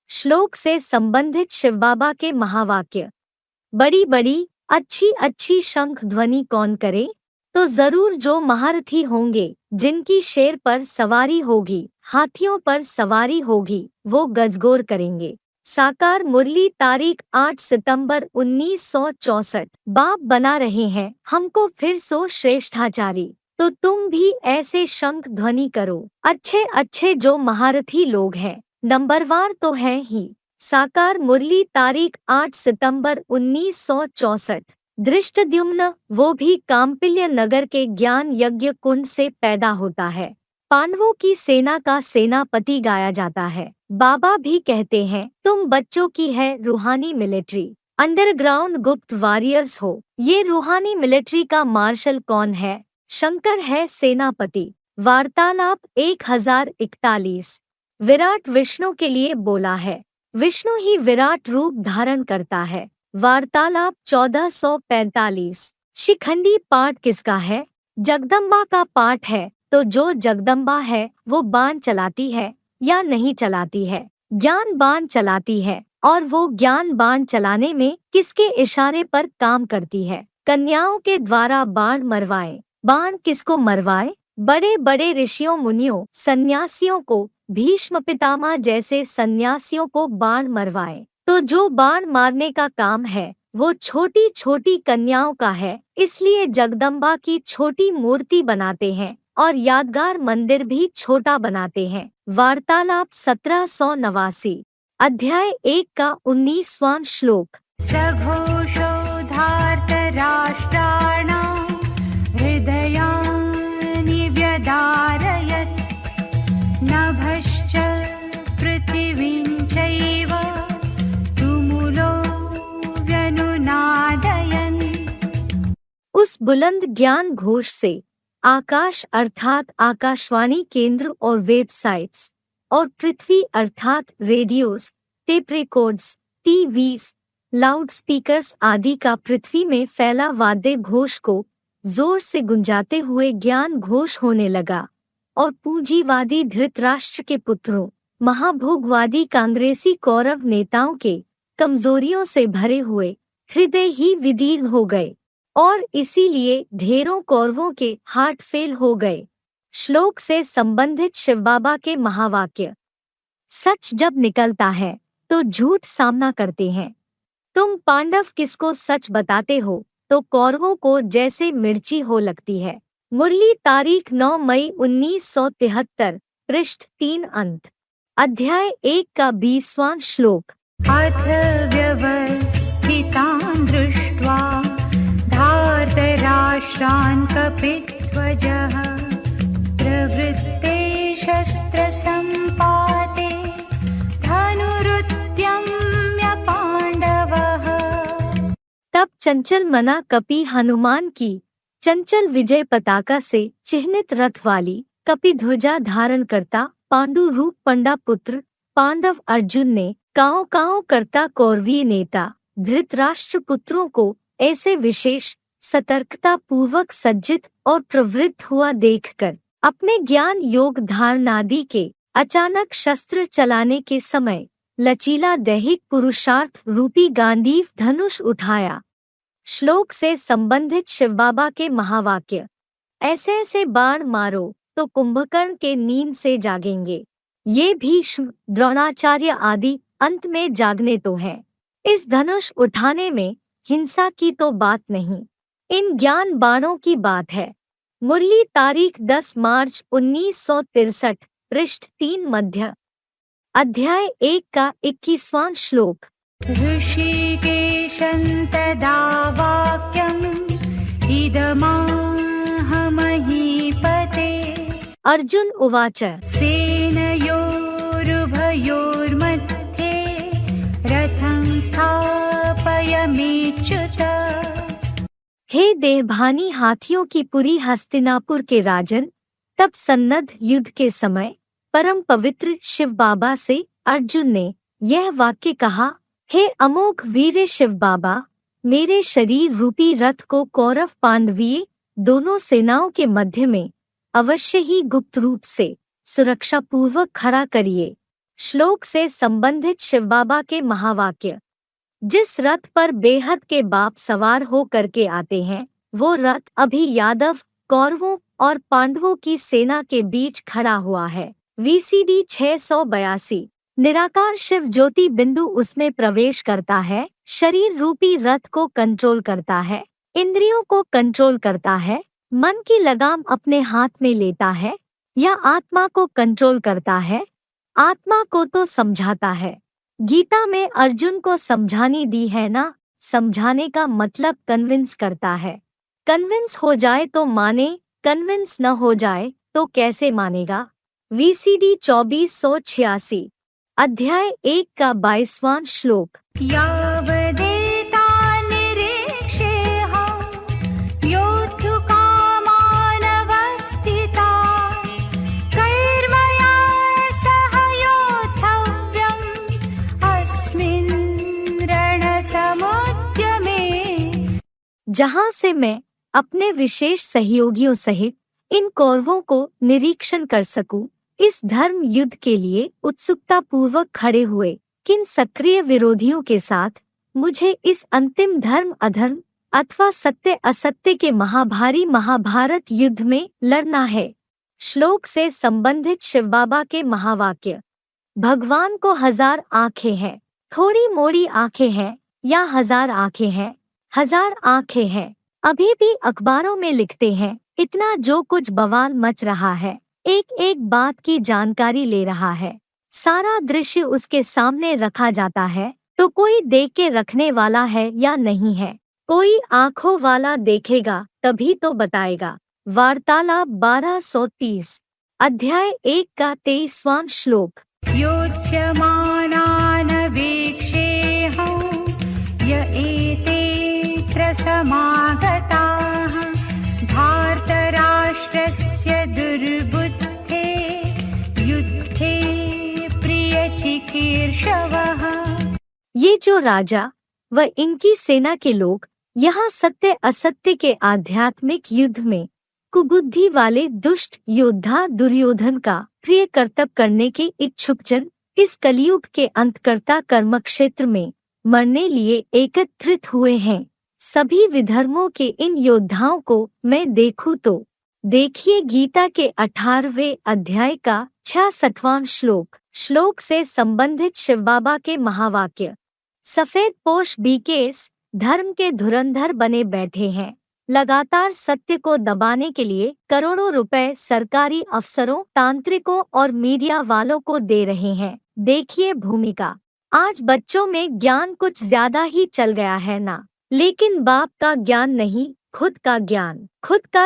श्लोक से संबंधित शिव बाबा के महावाक्य। बड़ी बड़ी अच्छी अच्छी शंख ध्वनि कौन करे? तो जरूर जो महारथी होंगे, जिनकी शेर पर सवारी होगी, हाथियों पर सवारी होगी, वो गजगोर करेंगे। साकार मुरली तारीख 8 सितंबर 1964। बाप बना रहे हैं हमको फिर सो श्रेष्ठाचारी, तो तुम भी ऐसे शंख ध्वनि करो। अच्छे अच्छे जो महारथी लोग हैं नंबरवार तो हैं ही। साकार मुरली तारीख 8 सितंबर 1964। धृष्टद्युम्न वो भी काम्पिल्य नगर के ज्ञान यज्ञ कुंड से पैदा होता है। पांडवों की सेना का सेनापति गाया जाता है। बाबा भी कहते हैं तुम बच्चों की है रूहानी मिलिट्री, अंडरग्राउंड गुप्त वॉरियर्स हो। ये रूहानी मिलिट्री का मार्शल कौन है? शंकर है सेनापति। वार्तालाप 1041। विराट विष्णु के लिए बोला है, विष्णु ही विराट रूप धारण करता है। वार्तालाप 1445। शिखंडी पाठ किसका है? जगदम्बा का पाठ है। तो जो जगदम्बा है वो बाण चलाती है या नहीं चलाती है? ज्ञान बाण चलाती है। और वो ज्ञान बाण चलाने में किसके इशारे पर काम करती है? कन्याओं के द्वारा बाण मरवाए। बाण किसको मरवाए? बड़े बड़े ऋषियों मुनियों सन्यासियों को, भीष्म पितामह जैसे सन्यासियों को बाण मरवाए। तो जो बाण मारने का काम है वो छोटी छोटी कन्याओं का है, इसलिए जगदम्बा की छोटी मूर्ति बनाते हैं और यादगार मंदिर भी छोटा बनाते हैं। वार्तालाप 1789। अध्याय 1 का 19वां श्लोक। सघोषोधार्तराष्ट्राणां हृदयानि व्यदारयत् नभश्च पृथिवीं चैव तुमुलो व्यनुनादयन्। उस बुलंद ज्ञान घोष से आकाश अर्थात आकाशवाणी केंद्र और वेबसाइट्स, और पृथ्वी अर्थात radios, tape records, TVs, loud speakers आदि का पृथ्वी में फैला वाद्य घोष को जोर से गुंजाते हुए ज्ञान घोष होने लगा। और पूंजीवादी धृतराष्ट्र के पुत्रों, महाभोगवादी कांग्रेसी कौरव नेताओं के कमजोरियों से भरे हुए हृदय ही विदीर्ण हो गए और इसीलिए ढेरों कौरवों के हार्ट फेल हो गए। श्लोक से संबंधित शिवबाबा के महावाक्य। सच जब निकलता है तो झूठ सामना करते हैं। तुम पांडव किसको सच बताते हो तो कौरवों को जैसे मिर्ची हो लगती है। मुरली तारीख 9 मई 1973, पृष्ठ 3 अंत। अध्याय 1 का 20वां श्लोक। अथ व्यवस्थितान् दृष्ट्वा धार्तराष्ट्रान् कपिध्वजः प्रवृत्ते शस्त्रसम्पाते धनुरुद्यम्य पांडवः। तब चंचल मना कपि हनुमान की चंचल विजय पताका से चिह्नित रथ वाली कपिध्वजा धारण करता पांडु रूप पंडा पुत्र पांडव अर्जुन ने काँव काँव करता कौरवीय नेता धृतराष्ट्र पुत्रों को ऐसे विशेष सतर्कता पूर्वक सज्जित और प्रवृत्त हुआ देखकर अपने ज्ञान योग धारणादि के अचानक शस्त्र चलाने के समय लचीला दैहिक पुरुषार्थ रूपी गांडीव धनुष उठाया। श्लोक से संबंधित शिवबाबा के महावाक्य। ऐसे ऐसे बाण मारो तो कुंभकर्ण के नींद से जागेंगे। ये भीष्म, द्रोणाचार्य आदि अंत में जागने तो हैं। इस धनुष उठाने में हिंसा की तो बात नहीं, इन ज्ञान बाणों की बात है। मुरली तारीख 10 मार्च 1963, पृष्ठ 3 मध्य। अध्याय 1 का 21वां श्लोक। ऋषिकेशं तदा वाक्यम् इदमाह महीपते। अर्जुन उवाच। सेनयोरुभयोर्मध्ये रथं स्थापयमेच्युत। हे देवभानी हाथियों की पुरी हस्तिनापुर के राजन, तब सन्नद्ध युद्ध के समय परम पवित्र शिव बाबा से अर्जुन ने यह वाक्य कहा, हे अमोघ वीर शिव बाबा, मेरे शरीर रूपी रथ को कौरव पांडवीय दोनों सेनाओं के मध्य में अवश्य ही गुप्त रूप से सुरक्षा पूर्वक खड़ा करिए। श्लोक से संबंधित शिव बाबा के महावाक्य। जिस रथ पर बेहद के बाप सवार हो करके आते हैं वो रथ अभी यादव, कौरवों और पांडवों की सेना के बीच खड़ा हुआ है। VCD 682। निराकार शिव ज्योति बिंदु उसमें प्रवेश करता है, शरीर रूपी रथ को कंट्रोल करता है, इंद्रियों को कंट्रोल करता है, मन की लगाम अपने हाथ में लेता है या आत्मा को कंट्रोल करता है, आत्मा को तो समझाता है। गीता में अर्जुन को समझानी दी है ना, समझाने का मतलब कन्विंस करता है। कन्विंस हो जाए तो माने, कन्विंस न हो जाए तो कैसे मानेगा। VCD 2486 अध्याय 1 का 22वां श्लोक। यावदेता निरीक्षेऽहं योद्धुकामानवस्थिता कैर्मया सह योद्धव्यम् अस्मिन् रणसमुद्यमे। जहाँ से मैं अपने विशेष सहयोगियों सहित इन कौरवों को निरीक्षण कर सकूं, इस धर्म युद्ध के लिए उत्सुकता पूर्वक खड़े हुए किन सक्रिय विरोधियों के साथ मुझे इस अंतिम धर्म अधर्म अथवा सत्य असत्य के महाभारी महाभारत युद्ध में लड़ना है। श्लोक से संबंधित शिव बाबा के महावाक्य। भगवान को 1000 आंखें हैं, थोड़ी मोड़ी आंखें हैं या 1000 आंखें हैं, 1000 आंखें हैं। अभी भी अखबारों में लिखते हैं, इतना जो कुछ बवाल मच रहा है, एक एक बात की जानकारी ले रहा है, सारा दृश्य उसके सामने रखा जाता है तो कोई देख के रखने वाला है या नहीं है। कोई आंखों वाला देखेगा तभी तो बताएगा। वार्तालाप 1230 अध्याय 1 का 23वां श्लोक। योत्स्यमानान् वीक्षेऽहं य एतेऽत्र समागताः धार्तराष्ट्रस्य दुर्बुद्धे युद्धे प्रियचिकीर्षवः। ये जो राजा व इनकी सेना के लोग यहाँ सत्य असत्य के आध्यात्मिक युद्ध में कुबुद्धि वाले दुष्ट योद्धा दुर्योधन का प्रिय कर्तव्य करने के इच्छुक जन इस कलयुग के अंतकर्ता कर्मक्षेत्र में मरने लिए एकत्रित हुए हैं। सभी विधर्मों के इन योद्धाओं को मैं देखूं तो देखिए गीता के 18वें अध्याय का 66वां श्लोक। श्लोक से संबंधित शिव बाबा के महावाक्य। सफेद पोश बीकेस धर्म के धुरंधर बने बैठे हैं, लगातार सत्य को दबाने के लिए करोड़ों रुपए सरकारी अफसरों, तांत्रिकों और मीडिया वालों को दे रहे हैं। देखिए भूमिका। आज बच्चों में ज्ञान कुछ ज्यादा ही चल गया है ना, लेकिन बाप का ज्ञान नहीं, खुद का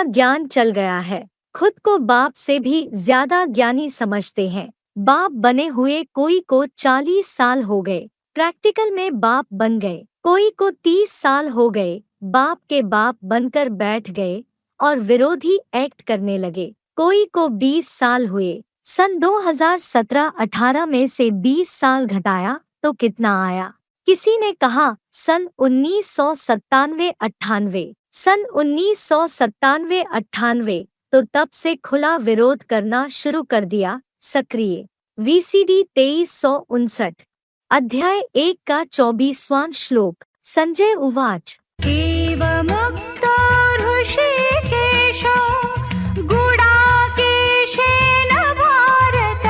ज्ञान चल गया है। खुद को बाप से भी ज्यादा ज्ञानी समझते हैं। बाप बने हुए कोई को 40 साल हो गए, प्रैक्टिकल में बाप बन गए। कोई को 30 साल हो गए, बाप के बाप बनकर बैठ गए और विरोधी एक्ट करने लगे। कोई को 20 साल हुए। सन 2017-18 में से 20 साल घटाया तो कितना आया? किसी ने कहा सन 1997-98, सन 1997-98, तो तब से खुला विरोध करना शुरू कर दिया सक्रिय। VCD 2359 अध्याय 1 का 24वां श्लोक। संजय उवाच। एवमुक्तो ऋषिकेशो गुडाकेशेन भारत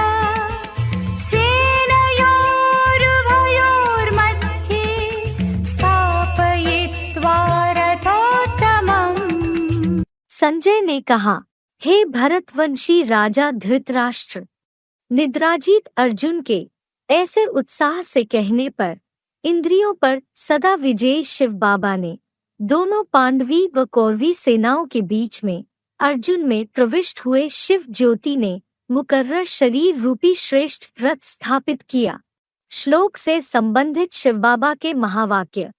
सेनयोरुभयोर्मध्ये स्थापयित्वा रथोत्तमम्। संजय ने कहा, हे भरतवंशी राजा धृतराष्ट्र, निद्राजीत अर्जुन के ऐसे उत्साह से कहने पर इंद्रियों पर सदा विजयी शिव बाबा ने दोनों पांडवी व कौरवी सेनाओं के बीच में अर्जुन में प्रविष्ट हुए शिव ज्योति ने मुकर्रर शरीर रूपी श्रेष्ठ रथ स्थापित किया। श्लोक से संबंधित शिव बाबा के महावाक्य।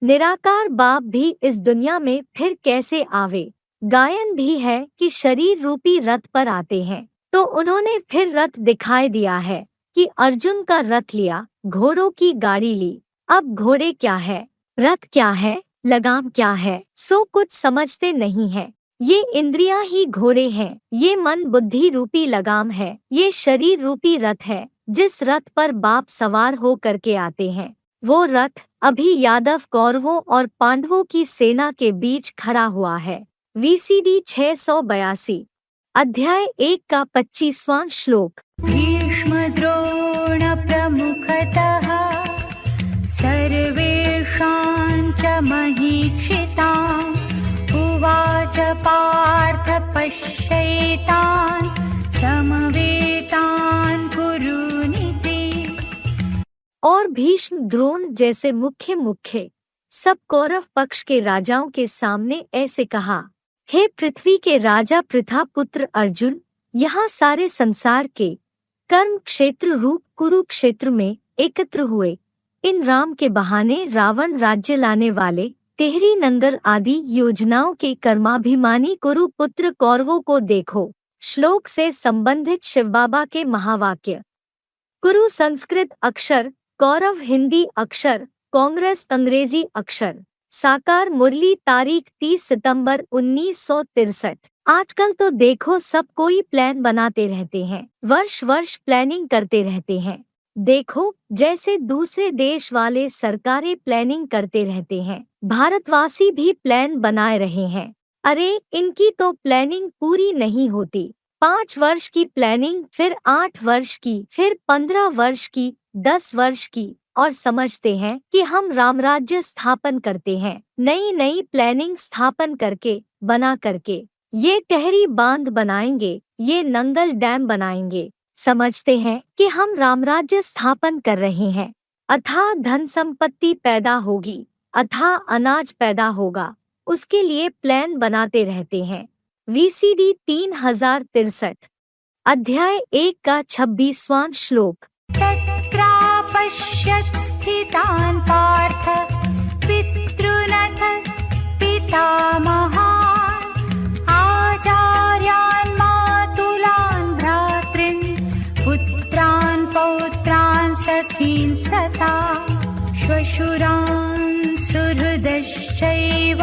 निराकार बाप भी इस दुनिया में फिर कैसे आवे। गायन भी है कि शरीर रूपी रथ पर आते हैं, तो उन्होंने फिर रथ दिखाई दिया है कि अर्जुन का रथ लिया, घोड़ों की गाड़ी ली। अब घोड़े क्या है, रथ क्या है, लगाम क्या है, सो कुछ समझते नहीं है। ये इंद्रियां ही घोड़े हैं, ये मन बुद्धि रूपी लगाम है, ये शरीर रूपी रथ है जिस रथ पर बाप सवार हो करके आते हैं। वो रथ अभी यादव कौरवों और पांडवों की सेना के बीच खड़ा हुआ है। VCD 682 अध्याय 1 का 25वां श्लोक। भीष्म द्रोण प्रमुख महीक्षिताम् उवाच पार्थ पश्यैतान् समवेतान् कुरुनिति। और भीष्म द्रोण जैसे मुख्य सब कौरव पक्ष के राजाओं के सामने ऐसे कहा, हे पृथ्वी के राजा पृथा पुत्र अर्जुन, यहाँ सारे संसार के कर्म क्षेत्र रूप कुरुक्षेत्र में एकत्र हुए इन राम के बहाने रावण राज्य लाने वाले तेहरी नंगल आदि योजनाओं के कर्माभिमानी कुरुपुत्र कौरवों को देखो। श्लोक से संबंधित शिव बाबा के महावाक्य। कुरु संस्कृत अक्षर, कौरव हिंदी अक्षर, कांग्रेस अंग्रेजी अक्षर। साकार मुरली तारीख 30 सितंबर 1963। आजकल तो देखो सब कोई प्लान बनाते रहते हैं, वर्ष प्लानिंग करते रहते हैं। देखो जैसे दूसरे देश वाले सरकारें प्लानिंग करते रहते हैं, भारतवासी भी प्लान बनाए रहे हैं। अरे इनकी तो प्लानिंग पूरी नहीं होती। 5 वर्ष की प्लानिंग, फिर 8 वर्ष की, फिर 15 वर्ष की, 10 वर्ष की, और समझते हैं कि हम रामराज्य स्थापन करते हैं। नई प्लानिंग स्थापन करके बना करके ये टहरी बांध बनाएंगे, ये नंगल डैम बनाएंगे। समझते हैं कि हम रामराज्य स्थापन कर रहे हैं। अथाह धन संपत्ति पैदा होगी, अथाह अनाज पैदा होगा, उसके लिए प्लान बनाते रहते हैं। VCD 3063 अध्याय 1 का 26वां श्लोक। तत्रापश्यत् स्थितान् पार्थ पितॄनथ पितामहान् आचार्यान् मातुलान् भ्रातॄन् पुत्रान् पौत्रान् सखींस्तथा श्वशुरान् सुहृदश्चैव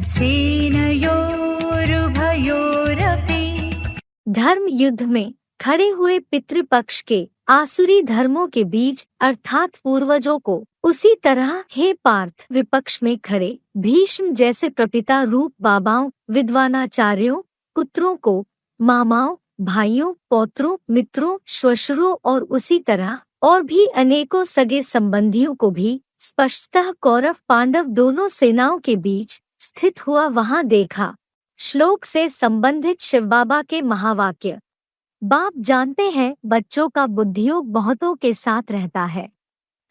सेनयोरुभयोरपि। धर्म युद्ध में खड़े हुए पितृपक्ष के आसुरी धर्मों के बीच अर्थात पूर्वजों को, उसी तरह हे पार्थ विपक्ष में खड़े भीष्म जैसे प्रपिता रूप बाबाओं, विद्वानाचार्यों, पुत्रों को, मामाओं, भाइयों, पौत्रों, मित्रों, श्वशुरों और उसी तरह और भी अनेकों सगे संबंधियों को भी स्पष्टतः कौरव पांडव दोनों सेनाओं के बीच स्थित हुआ वहां देखा। श्लोक से संबंधित शिव बाबा के महावाक्य। बाप जानते हैं बच्चों का बुद्धियोग बहुतों के साथ रहता है।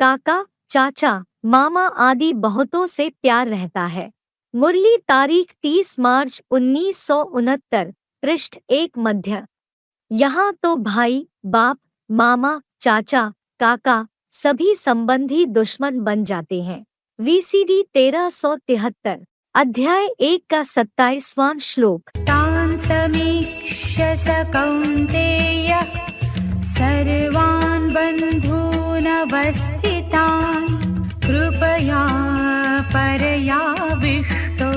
काका, चाचा, मामा आदि बहुतों से प्यार रहता है। मुरली तारीख 30 मार्च 1969, पृष्ठ 1 मध्य। यहाँ तो भाई, बाप, मामा, चाचा, काका सभी संबंधी दुश्मन बन जाते हैं। VCD 1373 अध्याय 1 का 27वां श्लोक। तान् समीक्ष्य स कौन्तेय सर्वान् बन्धूनवस्थितान् कृपया परयाविष्टो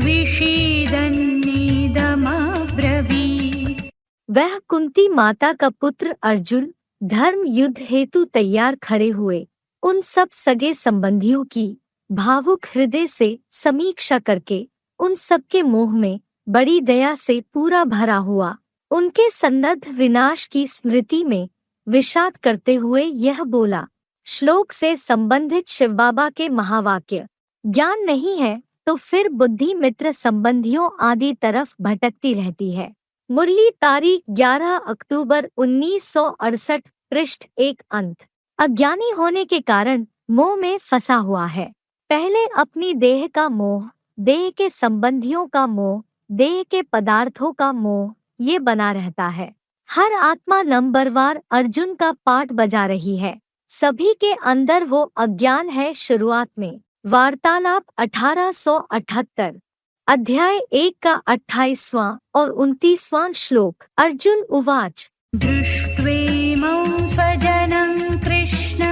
विषीदन्निदमब्रवीत्। वह कुंती माता का पुत्र अर्जुन धर्म युद्ध हेतु तैयार खड़े हुए उन सब सगे संबंधियों की भावुक हृदय से समीक्षा करके उन सबके मोह में बड़ी दया से पूरा भरा हुआ उनके सन्नद्ध विनाश की स्मृति में विषाद करते हुए यह बोला। श्लोक से संबंधित शिव बाबा के महावाक्य। ज्ञान नहीं है तो फिर बुद्धि मित्र संबंधियों आदि तरफ भटकती रहती है। मुरली तारीख 11 अक्टूबर 1968, पृष्ठ 1 अंत। अज्ञानी होने के कारण मोह में फंसा हुआ है। पहले अपनी देह का मोह, देह के संबंधियों का मोह, देह के पदार्थों का मोह ये बना रहता है। हर आत्मा नंबरवार अर्जुन का पाठ बजा रही है। सभी के अंदर वो अज्ञान है। शुरुआत में वार्तालाप 1878 अध्याय 1 का 28वां और 29वां श्लोक। अर्जुन उवाच। दृष्ट्वेमं स्वजनं कृष्ण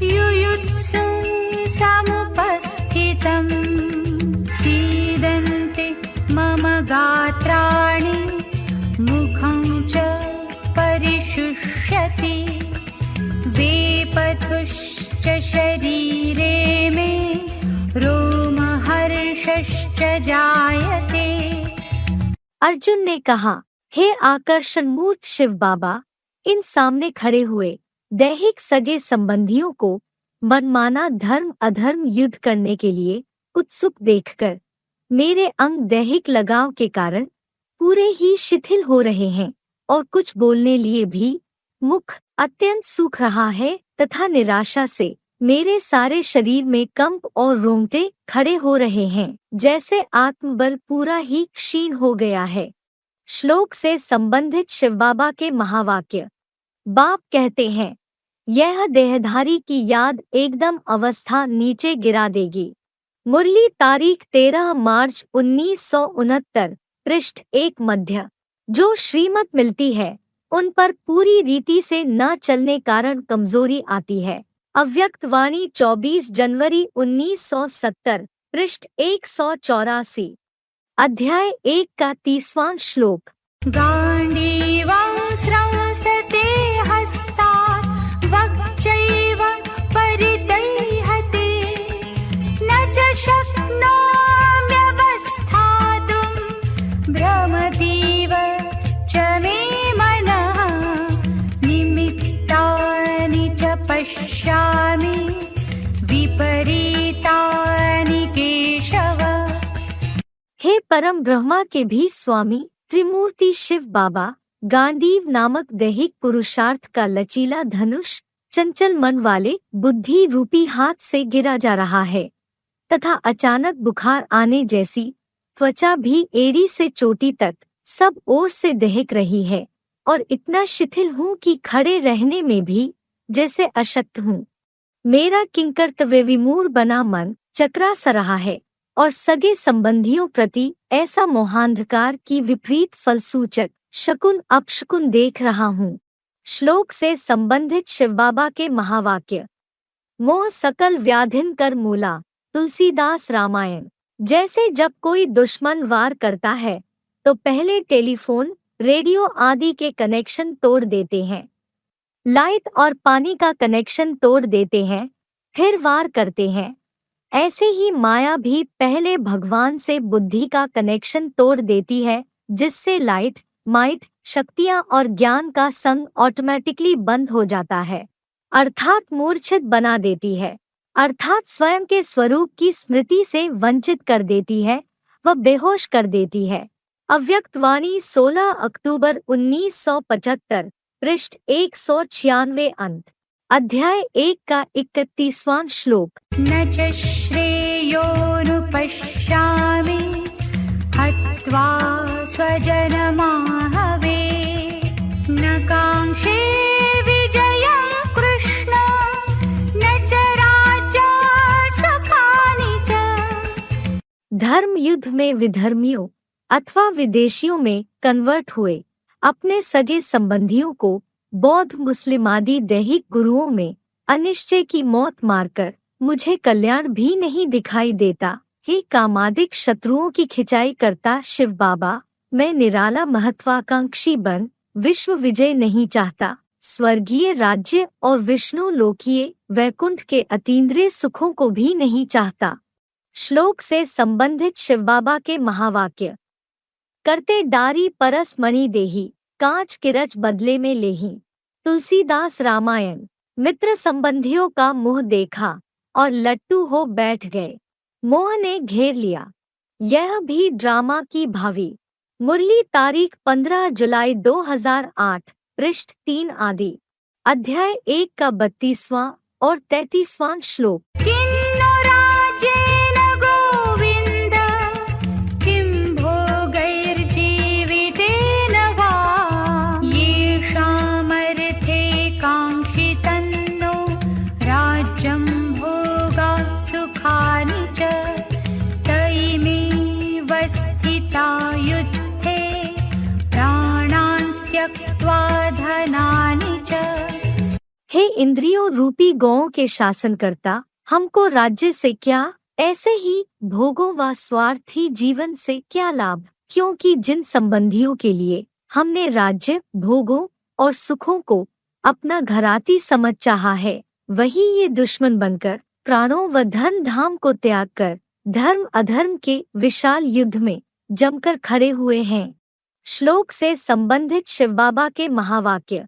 युयुत्सुं समुपस्थितं सीदन्ति मम गात्राणि मुखं च परिशुष्यति वेपथुश्च शरीरे मे रोमहर्षश्च जायते। अर्जुन ने कहा, हे आकर्षण मूर्त शिव बाबा, इन सामने खड़े हुए दैहिक सगे संबंधियों को मनमाना धर्म अधर्म युद्ध करने के लिए उत्सुक देखकर मेरे अंग दैहिक लगाव के कारण पूरे ही शिथिल हो रहे हैं और कुछ बोलने लिए भी मुख अत्यंत सूख रहा है तथा निराशा से मेरे सारे शरीर में कंप और रोंगटे खड़े हो रहे हैं, जैसे आत्मबल पूरा ही क्षीण हो गया है। श्लोक से संबंधित शिव बाबा के महावाक्य। बाप कहते हैं, यह देहधारी की याद एकदम अवस्था नीचे गिरा देगी। मुरली तारीख 13 मार्च 1969, पृष्ठ 1 मध्य। जो श्रीमत मिलती है उन पर पूरी रीति से न चलने कारण कमजोरी आती है। अव्यक्त वाणी 24 जनवरी 1970, पृष्ठ 184। अध्याय 1 का 30वां श्लोक। गाण्डीवं स्रंसते हस्तात् वक्चैव परिदह्यते न च शक्नोम्यवस्थातुं भ्रमतीव च मे मनः निमित्तानि च पश्यामि विपरीतानि केशव। हे परम ब्रह्मा के भी स्वामी त्रिमूर्ति शिव बाबा, गांडीव नामक दैहिक पुरुषार्थ का लचीला धनुष चंचल मन वाले बुद्धि रूपी हाथ से गिरा जा रहा है तथा अचानक बुखार आने जैसी त्वचा भी एड़ी से चोटी तक सब ओर से दहक रही है और इतना शिथिल हूँ कि खड़े रहने में भी जैसे अशक्त हूँ। मेरा किंकर्तव्य विमूढ़ बना मन चकरा सा रहा है और सगे संबंधियों प्रति ऐसा मोहांधकार की विपरीत फलसूचक शकुन अपशकुन देख रहा हूँ। श्लोक से संबंधित शिव बाबा के महावाक्य। मोह सकल व्याधिन कर मूला, तुलसीदास रामायण। जैसे जब कोई दुश्मन वार करता है तो पहले टेलीफोन, रेडियो आदि के कनेक्शन तोड़ देते हैं, लाइट और पानी का कनेक्शन तोड़ देते हैं, फिर वार करते हैं। ऐसे ही माया भी पहले भगवान से बुद्धि का कनेक्शन तोड़ देती है, जिससे लाइट, माइट, शक्तियां और ज्ञान का संग ऑटोमेटिकली बंद हो जाता है, अर्थात मूर्छित बना देती है, अर्थात स्वयं के स्वरूप की स्मृति से वंचित कर देती है व बेहोश कर देती है। अव्यक्त वाणी 16 अक्टूबर 1975, पृष्ठ 196 अंत। अध्याय 1 का 31वां श्लोक। न च श्रेयोनुपश्यामि हत्वा स्वजनमाहवे न कांक्षे विजयं कृष्ण न च राज्यसुखानि च। धर्म युद्ध में विधर्मियों अथवा विदेशियों में कन्वर्ट हुए अपने सगे संबंधियों को बौद्ध मुस्लिम आदि दैहिक गुरुओं में अनिश्चय की मौत मारकर मुझे कल्याण भी नहीं दिखाई देता। हे कामादिक शत्रुओं की खिंचाई करता शिव बाबा, मैं निराला महत्वाकांक्षी बन विश्व विजय नहीं चाहता, स्वर्गीय राज्य और विष्णु लोकीय वैकुंठ के अतीन्द्रिय सुखों को भी नहीं चाहता। श्लोक से संबंधित शिव बाबा के महावाक्य। करते डारी परस मणि देही, कांच किरच बदले में लेही। तुलसीदास रामायण। मित्र संबंधियों का मुंह देखा और लट्टू हो बैठ गए, मोह ने घेर लिया। यह भी ड्रामा की भावी। मुरली तारीख 15 जुलाई 2008, पृष्ठ 3 आदि। अध्याय 1 का 32वां और 33वां श्लोक। किन्नो राज्येन गोविन्द किं भोगैर्जीवितेन वा येषामर्थे काङ्क्षितन्नो राज्यं भोगा सुखानि च तैमेव स्थिता युद्धे प्राणान् त्यक्त्वा धनानि च। हे इंद्रियों रूपी गौओं के शासनकर्ता, हमको राज्य से क्या, ऐसे ही भोगों व स्वार्थी जीवन से क्या लाभ, क्योंकि जिन संबंधियों के लिए हमने राज्य, भोगों और सुखों को अपना घराती समझ चाहा है, वही ये दुश्मन बनकर प्राणों व धन धाम को त्याग कर धर्म अधर्म के विशाल युद्ध में जमकर खड़े हुए हैं। श्लोक से संबंधित शिव बाबा के महावाक्य।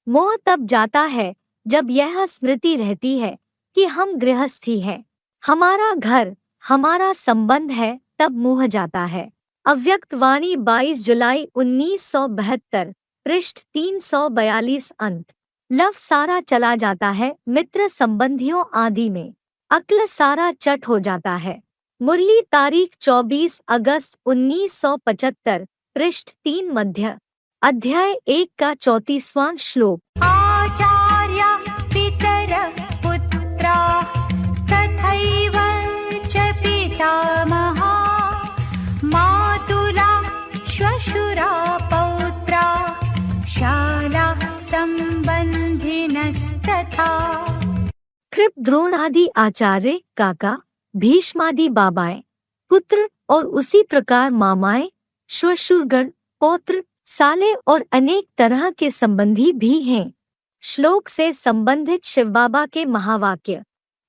मोह तब जाता है जब यह स्मृति रहती है कि हम गृहस्थी हैं, हमारा घर, हमारा संबंध है, तब मुँह जाता है। अव्यक्त वाणी 22 जुलाई 1972, पृष्ठ 342 अंत। लव सारा चला जाता है मित्र संबंधियों आदि में, अक्ल सारा चट हो जाता है। मुरली तारीख 24 अगस्त 1975, पृष्ठ 3 मध्य, अध्याय 1 का 34वां श्लोक। आचार्या पितर पुत्रा तथैव च पितामहा मातुला श्वशुरा पौत्रा शाला संबंधिनस्तथा। कृप द्रोण आदि आचार्य, काका, भीष्मादि बाबाएं, पुत्र और उसी प्रकार मामाएं, श्वशुरगण, पौत्र, साले और अनेक तरह के संबंधी भी हैं। श्लोक से संबंधित शिव बाबा के महावाक्य।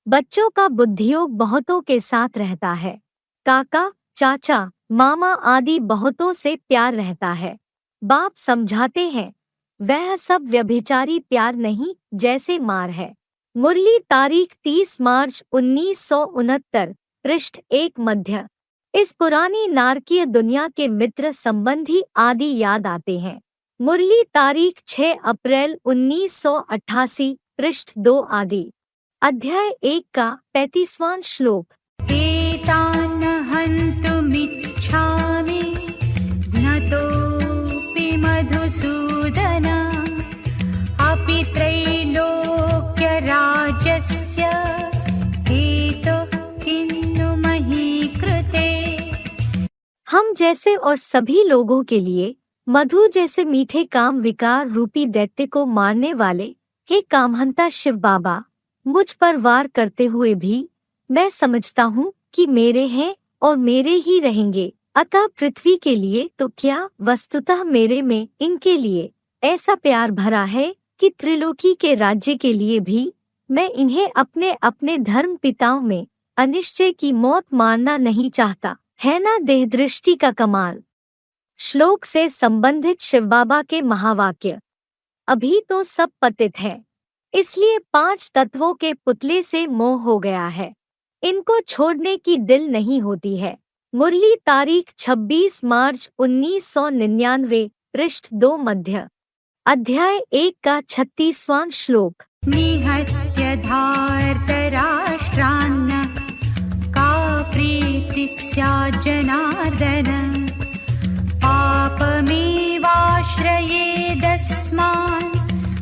बच्चों का बुद्धियोग बहुतों के साथ रहता है। काका, चाचा, मामा आदि बहुतों से प्यार रहता है। बाप समझाते हैं, वह सब व्यभिचारी प्यार नहीं, जैसे मार है। मुरली तारीख 30 मार्च 1969, पृष्ठ 1 मध्य। इस पुरानी नारकीय दुनिया के मित्र संबंधी आदि याद आते हैं। मुरली तारीख 6 अप्रैल 1988, पृष्ठ 2 आदि। अध्याय 1 का 35वां श्लोक। एतान् हन्तुमिच्छामि नतोऽपि मधुसूदन अपि त्रैलोक्यराज्यस्य हेतो किन्नु मही कृते। हम जैसे और सभी लोगों के लिए मधु जैसे मीठे काम विकार रूपी दैत्य को मारने वाले हे कामहंता शिव बाबा, मुझ पर वार करते हुए भी मैं समझता हूँ कि मेरे हैं और मेरे ही रहेंगे। अतः पृथ्वी के लिए तो क्या, वस्तुतः मेरे में इनके लिए ऐसा प्यार भरा है कि त्रिलोकी के राज्य के लिए भी मैं इन्हें अपने अपने धर्म पिताओं में अनिश्चय की मौत मारना नहीं चाहता। है ना देह दृष्टि का कमाल। श्लोक से संबंधित शिव बाबा के महावाक्य। अभी तो सब पतित है, इसलिए 5 तत्वों के पुतले से मोह हो गया है, इनको छोड़ने की दिल नहीं होती है। मुरली तारीख 26 मार्च 1999, पृष्ठ 2 मध्य। अध्याय 1 का 36वां श्लोक। निहत्य धार्तराष्ट्रान् का प्रीति स्यात् जनार्दन पापमेवाश्रयेदस्मान्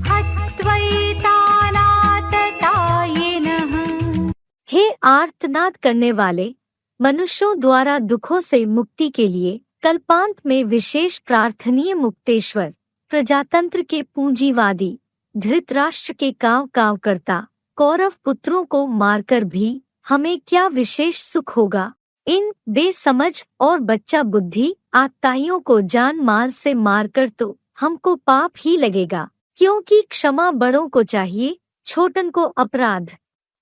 हत्वैतानाततायिनः। हे आर्तनाद करने वाले, मनुष्यों द्वारा दुखों से मुक्ति के लिए कल्पांत में विशेष प्रार्थनीय मुक्तेश्वर, प्रजातंत्र के पूंजीवादी, धृतराष्ट्र के काव काव करता कौरव पुत्रों को मारकर भी हमें क्या विशेष सुख होगा। इन बेसमझ और बच्चा बुद्धि आत्ताइयों को जान माल से मारकर तो हमको पाप ही लगेगा, क्योंकि क्षमा बड़ों को चाहिए, छोटन को अपराध।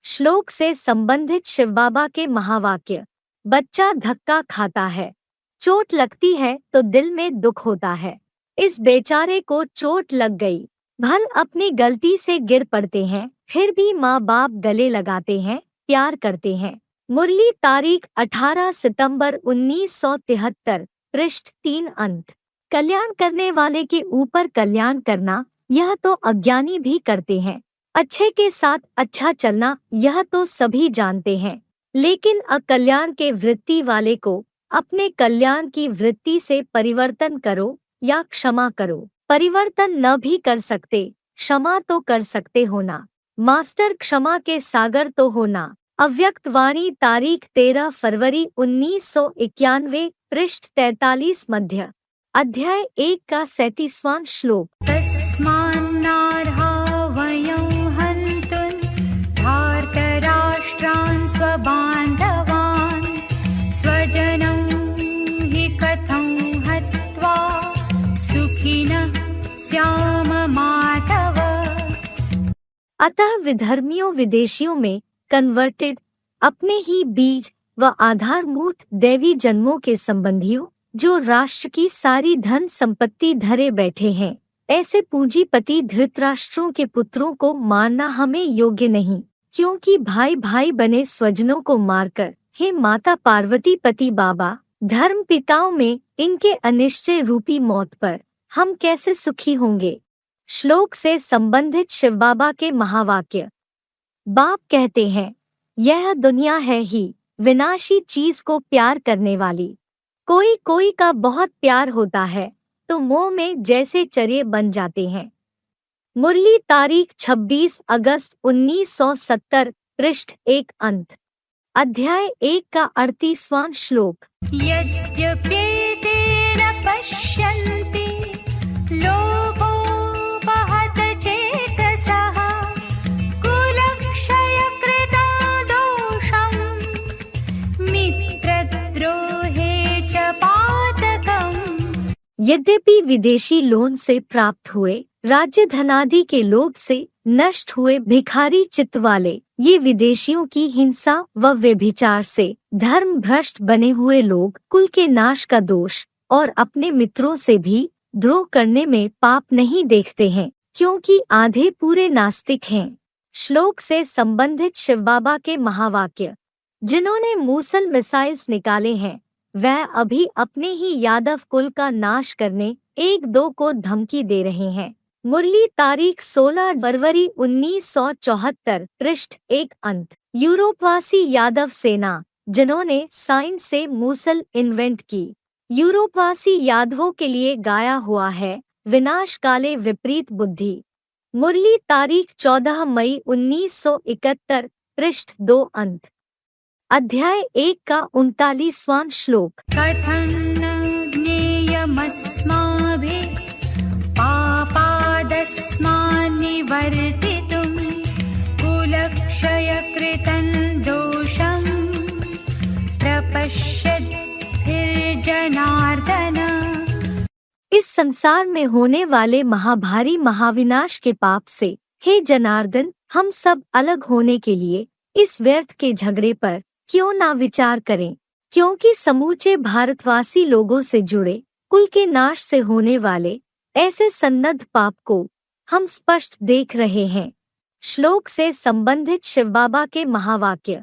श्लोक से संबंधित शिव बाबा के महावाक्य। बच्चा धक्का खाता है, चोट लगती है तो दिल में दुख होता है। इस बेचारे को चोट लग गई, भल अपनी गलती से गिर पड़ते हैं, फिर भी माँ बाप गले लगाते हैं, प्यार करते हैं। मुरली तारीख 18 सितंबर 1973, पृष्ठ 3 अंत। कल्याण करने वाले के ऊपर कल्याण करना, यह तो अज्ञानी भी करते हैं। अच्छे के साथ अच्छा चलना, यह तो सभी जानते हैं। लेकिन अकल्याण के वृत्ति वाले को अपने कल्याण की वृत्ति से परिवर्तन करो या क्षमा करो। परिवर्तन न भी कर सकते, क्षमा तो कर सकते हो ना। मास्टर क्षमा के सागर तो होना। अव्यक्त वाणी तारीख 13 फरवरी 1991, पृष्ठ 43 मध्य। अध्याय 1 का 37वां श्लोक। तस्मान्नार्हा वयं हन्तुं धार्तराष्ट्रान् स्वबान्धवान् स्वजनं हि कथं हत्वा सुखिनः स्याम माधव। अतः विधर्मियों विदेशियों में कन्वर्टेड, अपने ही बीज व आधारभूत दैवी जन्मों के संबंधियों, जो राष्ट्र की सारी धन संपत्ति धरे बैठे हैं, ऐसे पूंजीपति धृतराष्ट्रों के पुत्रों को मारना हमें योग्य नहीं। क्योंकि भाई भाई बने स्वजनों को मारकर, हे माता पार्वती पति बाबा धर्म पिताओं में इनके अनिश्चय रूपी मौत पर हम कैसे सुखी होंगे। श्लोक से संबंधित शिव बाबा के महावाक्य। बाप कहते हैं, यह दुनिया है ही विनाशी चीज को प्यार करने वाली। कोई कोई का बहुत प्यार होता है तो मोह में जैसे चरे बन जाते हैं। मुरली तारीख 26 अगस्त 1970, पृष्ठ 1 अंत। अध्याय 1 का 38वां श्लोक। यद्यप्येते न पश्यन्ति लोकोपहत चेतसः कुलक्षयकृता दोषं मित्रद्रोहे च पातकम्। यद्यपि विदेशी लोन से प्राप्त हुए राज्य धनादि के लोभ से नष्ट हुए भिखारी चित्त वाले ये विदेशियों की हिंसा व व्यभिचार से धर्म भ्रष्ट बने हुए लोग कुल के नाश का दोष और अपने मित्रों से भी द्रोह करने में पाप नहीं देखते हैं, क्योंकि आधे पूरे नास्तिक हैं। श्लोक से संबंधित शिव बाबा के महावाक्य। जिन्होंने मूसल मिसाइल्स निकाले हैं वह अभी अपने ही यादव कुल का नाश करने 1-2 को धमकी दे रहे हैं। मुरली तारीख 16 फरवरी 1974, पृष्ठ 1 अंत। यूरोपवासी यादव सेना जिन्होंने साइंस से मूसल इन्वेंट की। यूरोपवासी यादवों के लिए गाया हुआ है विनाश काले विपरीत बुद्धि। मुरली तारीख 14 मई 1971, पृष्ठ 2 अंत। अध्याय 1 का 39वां श्लोक। कथं न ज्ञेयमस्माभिः पापादस्मान्निवर्तितुं कुलक्षयकृतं दोषं प्रपश्यद्भिर्जनार्दन। इस संसार में होने वाले महाभारी महाविनाश के पाप से हे जनार्दन हम सब अलग होने के लिए इस व्यर्थ के झगड़े पर क्यों ना विचार करें, क्योंकि समूचे भारतवासी लोगों से जुड़े कुल के नाश से होने वाले ऐसे सन्नद्ध पाप को हम स्पष्ट देख रहे हैं। श्लोक से संबंधित शिव बाबा के महावाक्य।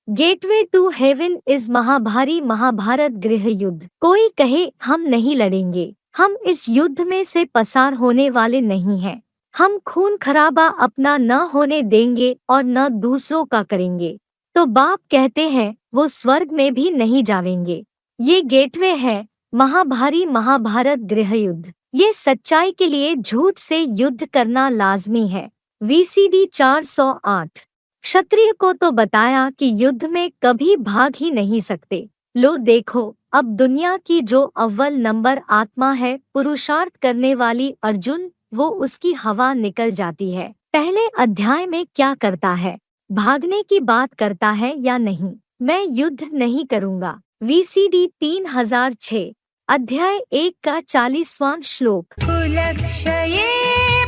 गेटवे टू हेवन इज महाभारी महाभारत गृह युद्ध। कोई कहे हम नहीं लड़ेंगे, हम इस युद्ध में से पसार होने वाले नहीं हैं। हम खून खराबा अपना न होने देंगे और न दूसरों का करेंगे। तो बाप कहते हैं वो स्वर्ग में भी नहीं जाएंगे। ये गेटवे है महाभारी महाभारत गृह युद्ध। ये सच्चाई के लिए झूठ से युद्ध करना लाजमी है। VCD 408। क्षत्रिय को तो बताया कि युद्ध में कभी भाग ही नहीं सकते। लो देखो अब दुनिया की जो अव्वल नंबर आत्मा है पुरुषार्थ करने वाली अर्जुन, वो उसकी हवा निकल जाती है। पहले अध्याय में क्या करता है, भागने की बात करता है या नहीं। मैं युद्ध नहीं करूँगा। VCD 3006। अध्याय 1 का 40वां श्लोक। कुलक्षये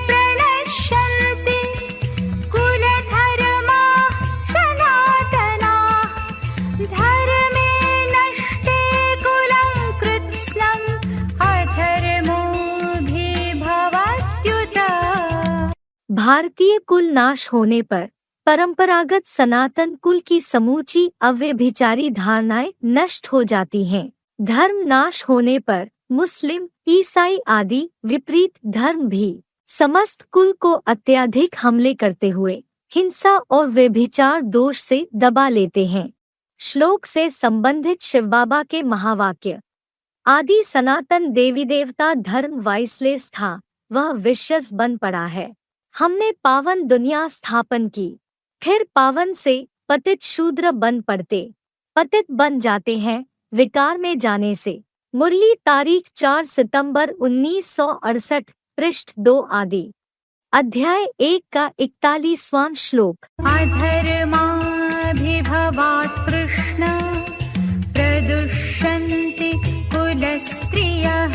प्रणश्यन्ति कुलधर्माः सनातनाः धर्मे नष्टे कुलं कृत्स्नम् अधर्मोऽभिभवत्युत। भारतीय कुल नाश होने पर परंपरागत सनातन कुल की समूची अव्यभिचारी धारणाएं नष्ट हो जाती हैं। धर्म नाश होने पर मुस्लिम, ईसाई आदि विपरीत धर्म भी समस्त कुल को अत्यधिक हमले करते हुए हिंसा और व्यभिचार दोष से दबा लेते हैं। श्लोक से संबंधित शिव बाबा के महावाक्य। आदि सनातन देवी देवता धर्म वाइसलेस था, वह विश्वस बन पड़ा है। हमने पावन दुनिया स्थापन की, फिर पावन से पतित शूद्र बन पड़ते, पतित बन जाते हैं विकार में जाने से। मुरली तारीख 4 सितंबर 1968, पृष्ठ 2 आदि। अध्याय 1 का 41वां श्लोक। अधर्माभिभवात् कृष्ण प्रदुष्यन्ति कुलस्त्रियः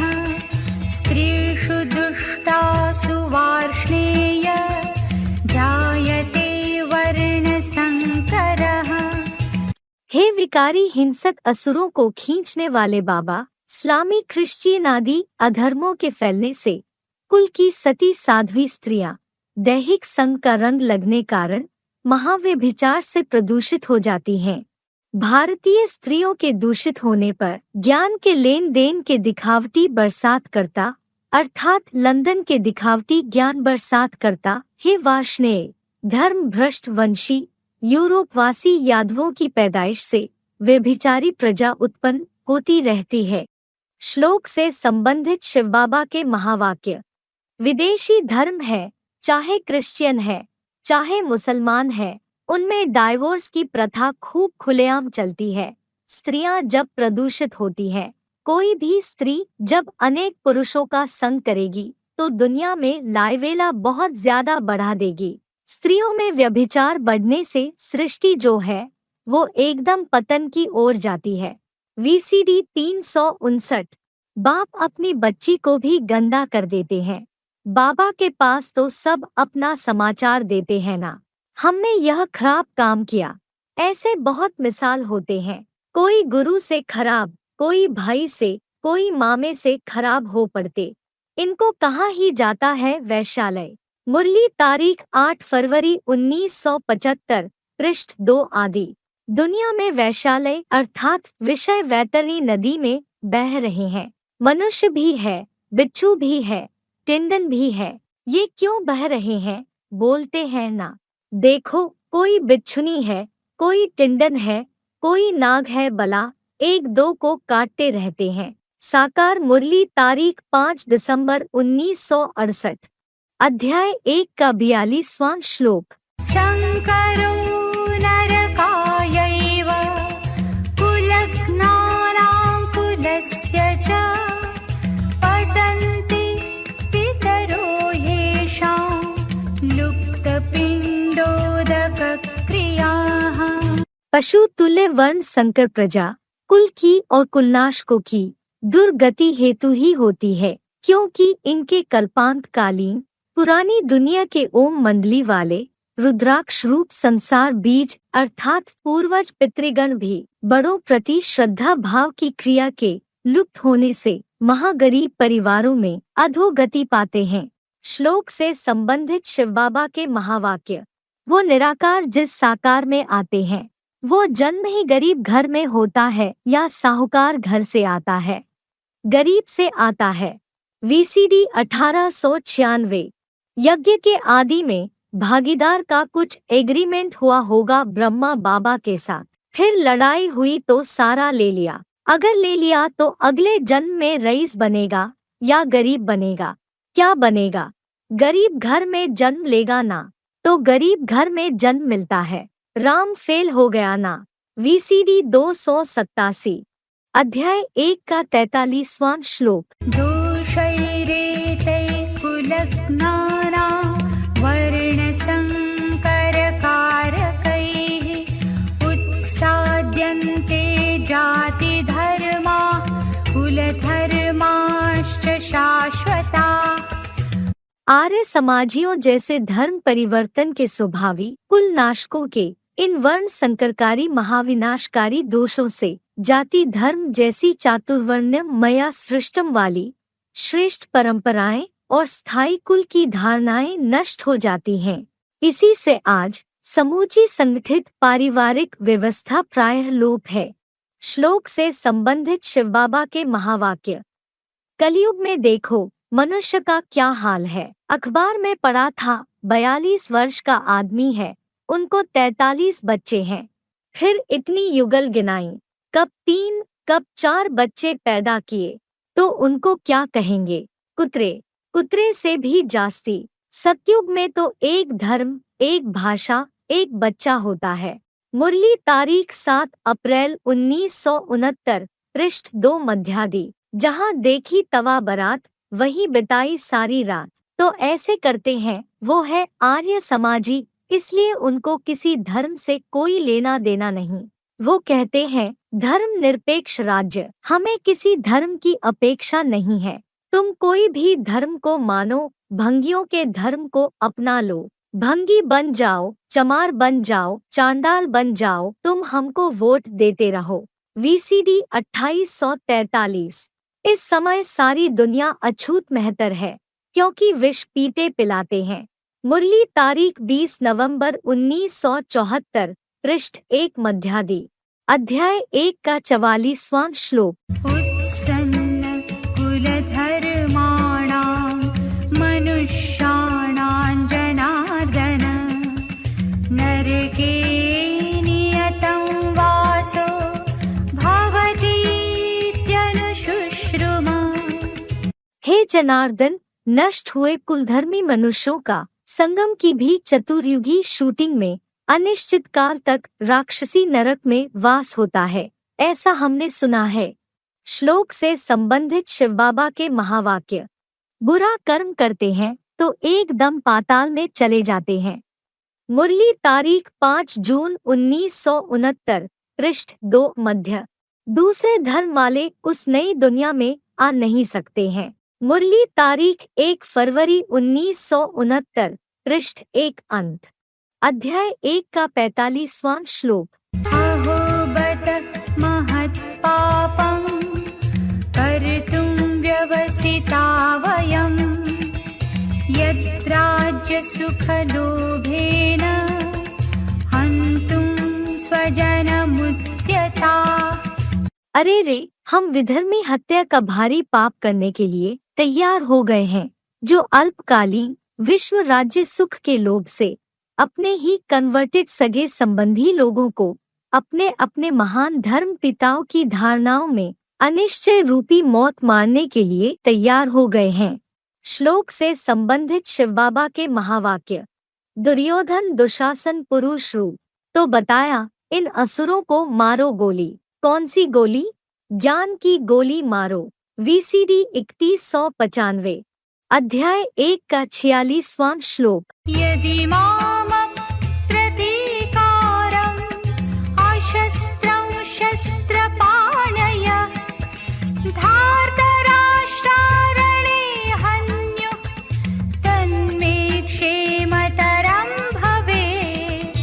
स्त्रीषु दुष्टासु वार्ष्णेय जायते वर्णसंकरः। हे विकारी हिंसक असुरों को खींचने वाले बाबा, इस्लामी क्रिश्चियन आदि अधर्मों के फैलने से कुल की सती साध्वी स्त्रियां दैहिक संग का रंग लगने कारण महाव्यभिचार से प्रदूषित हो जाती हैं। भारतीय स्त्रियों के दूषित होने पर ज्ञान के लेन देन के दिखावटी बरसात करता अर्थात लंदन के दिखावटी ज्ञान बरसात करता हे वार्ष्णेय, धर्म भ्रष्ट वंशी यूरोपवासी यादवों की पैदाइश से व्यभिचारी प्रजा उत्पन्न होती रहती है। श्लोक से संबंधित शिव बाबा के महावाक्य। विदेशी धर्म है, चाहे क्रिश्चियन है, चाहे मुसलमान है, उनमें डाइवोर्स की प्रथा खूब खुलेआम चलती है। स्त्रियां जब प्रदूषित होती हैं, कोई भी स्त्री जब अनेक पुरुषों का संग करेगी तो दुनिया में लाइवेला बहुत ज्यादा बढ़ा देगी। स्त्रियों में व्यभिचार बढ़ने से सृष्टि जो है वो एकदम पतन की ओर जाती है। VCD 359। बाप अपनी बच्ची को भी गंदा कर देते हैं। बाबा के पास तो सब अपना समाचार देते हैं ना, हमने यह खराब काम किया। ऐसे बहुत मिसाल होते हैं। कोई गुरु से खराब, कोई भाई से, कोई मामे से खराब हो पड़ते। इनको कहाँ ही जाता है वैश्यालय। मुरली तारीख 8 फरवरी 1975, पृष्ठ 2 आदि। दुनिया में वैश्यालय अर्थात विषय वैतरणी नदी में बह रहे हैं। मनुष्य भी है, बिच्छू भी है, टिंडन भी है। ये क्यों बह रहे हैं बोलते हैं ना। देखो, कोई बिच्छुनी है, कोई टिंडन है, कोई नाग है, बला एक दो को काटते रहते हैं। साकार मुरली तारीख 5 दिसंबर 1968, अध्याय 1 का 42वां श्लोक। संकरो नरकायैव कुलघ्नानां कुलस्य च पतन्ति पितरो येषां लुप्तपिण्डोदकक्रियाः। पशु तुल्य वर्ण संकर प्रजा कुल की और कुलनाशकों की दुर्गति हेतु ही होती है, क्योंकि इनके कल्पांतकालीन पुरानी दुनिया के ओम मंडली वाले रुद्राक्ष रूप संसार बीज अर्थात पूर्वज पितृगण भी बड़ों प्रति श्रद्धा भाव की क्रिया के लुप्त होने से महागरीब परिवारों में अधोगति पाते हैं। श्लोक से संबंधित शिव बाबा के महावाक्य। वो निराकार जिस साकार में आते हैं वो जन्म ही गरीब घर में होता है या साहूकार घर से आता है, गरीब से आता है। VCD 1896। यज्ञ के आदि में भागीदार का कुछ एग्रीमेंट हुआ होगा ब्रह्मा बाबा के साथ, फिर लड़ाई हुई तो सारा ले लिया। अगर ले लिया तो अगले जन्म में रईस बनेगा या गरीब बनेगा। क्या बनेगा? गरीब घर में जन्म लेगा ना, तो गरीब घर में जन्म मिलता है। राम फेल हो गया ना। VCD 287, अध्याय 1 का 43वां श्लोक। दोषैरेतै कुलघ्नानां वर्णसंकरकारकैः उत्साद्यन्ते जातिधर्मा कुलधर्माश्च शाश्वता। आर्य समाजियों जैसे धर्म परिवर्तन के स्वभावी कुल नाशकों के इन वर्ण संकरकारी महाविनाशकारी दोषों से जाति धर्म जैसी चातुर्वर्ण मया सृष्टम वाली श्रेष्ठ परंपराएं और स्थायी कुल की धारणाएं नष्ट हो जाती हैं। इसी से आज समूची संगठित पारिवारिक व्यवस्था प्रायः लोप है। श्लोक से संबंधित शिव बाबा के महावाक्य। कलयुग में देखो मनुष्य का क्या हाल है। अखबार में पढ़ा था 42 वर्ष का आदमी है, उनको 43 बच्चे हैं। फिर इतनी युगल गिनाई, कब 3 कब 4 बच्चे पैदा किए, तो उनको क्या कहेंगे? कुतरे। कुतरे से भी जास्ती। सतयुग में तो एक धर्म, एक भाषा, एक बच्चा होता है। मुरली तारीख 7 अप्रैल 1969, पृष्ठ 2 मध्यादि। जहाँ देखी तवा बरात, वही बिताई सारी रात। तो ऐसे करते हैं, वो है आर्य समाजी, इसलिए उनको किसी धर्म से कोई लेना देना नहीं। वो कहते हैं धर्म निरपेक्ष राज्य, हमें किसी धर्म की अपेक्षा नहीं है। तुम कोई भी धर्म को मानो, भंगियों के धर्म को अपना लो, भंगी बन जाओ, चमार बन जाओ, चांडाल बन जाओ, तुम हमको वोट देते रहो। VCD 2843। इस समय सारी दुनिया अछूत मेहतर है, क्योंकि विष पीते पिलाते हैं। मुरली तारीख 20 नवंबर 1974, पृष्ठ 1 मध्यादि। अध्याय 1 का 44वां श्लोक। उत्सन्न कुलधर्माणां मनुष्याणां जनार्दन नरके नियतं वासो भवतीत्यनुशुश्रुमा। हे जनार्दन, नष्ट हुए कुलधर्मी मनुष्यों का संगम की भी चतुर्युगी शूटिंग में अनिश्चित काल तक राक्षसी नरक में वास होता है, ऐसा हमने सुना है। श्लोक से संबंधित शिव बाबा के महावाक्य। बुरा कर्म करते हैं तो एकदम पाताल में चले जाते हैं। मुरली तारीख 5 जून 1969, पृष्ठ 2 मध्य। दूसरे धर्म वाले उस नई दुनिया में आ नहीं सकते हैं। मुरली तारीख 1 फरवरी 1969, पृष्ठ 1 अंत। अध्याय 1 का 45वां श्लोक। अहो बत महत्पापं कर्तुं व्यवसिता वयं यद्राज्यसुखलोभेन हन्तुं स्वजनमुद्यता। अरे रे, हम विधर्मी हत्या का भारी पाप करने के लिए तैयार हो गए हैं, जो अल्पकालीन विश्व राज्य सुख के लोभ से अपने ही कन्वर्टेड सगे संबंधी लोगों को अपने अपने महान धर्म पिताओं की धारणाओं में अनिश्चय रूपी मौत मारने के लिए तैयार हो गए हैं। श्लोक से संबंधित शिव बाबा के महावाक्य। दुर्योधन दुशासन पुरुष रूप तो बताया, इन असुरों को मारो गोली। कौन सी गोली? ज्ञान की गोली मारो। VCD 3195। अध्याय 1 का 46वां श्लोक। यदि माम प्रतीकारम् अशस्त्रं शस्त्रपाणय धार्तराष्ट्रारणे हन्युः तन्मे क्षेमतरं भवेत्।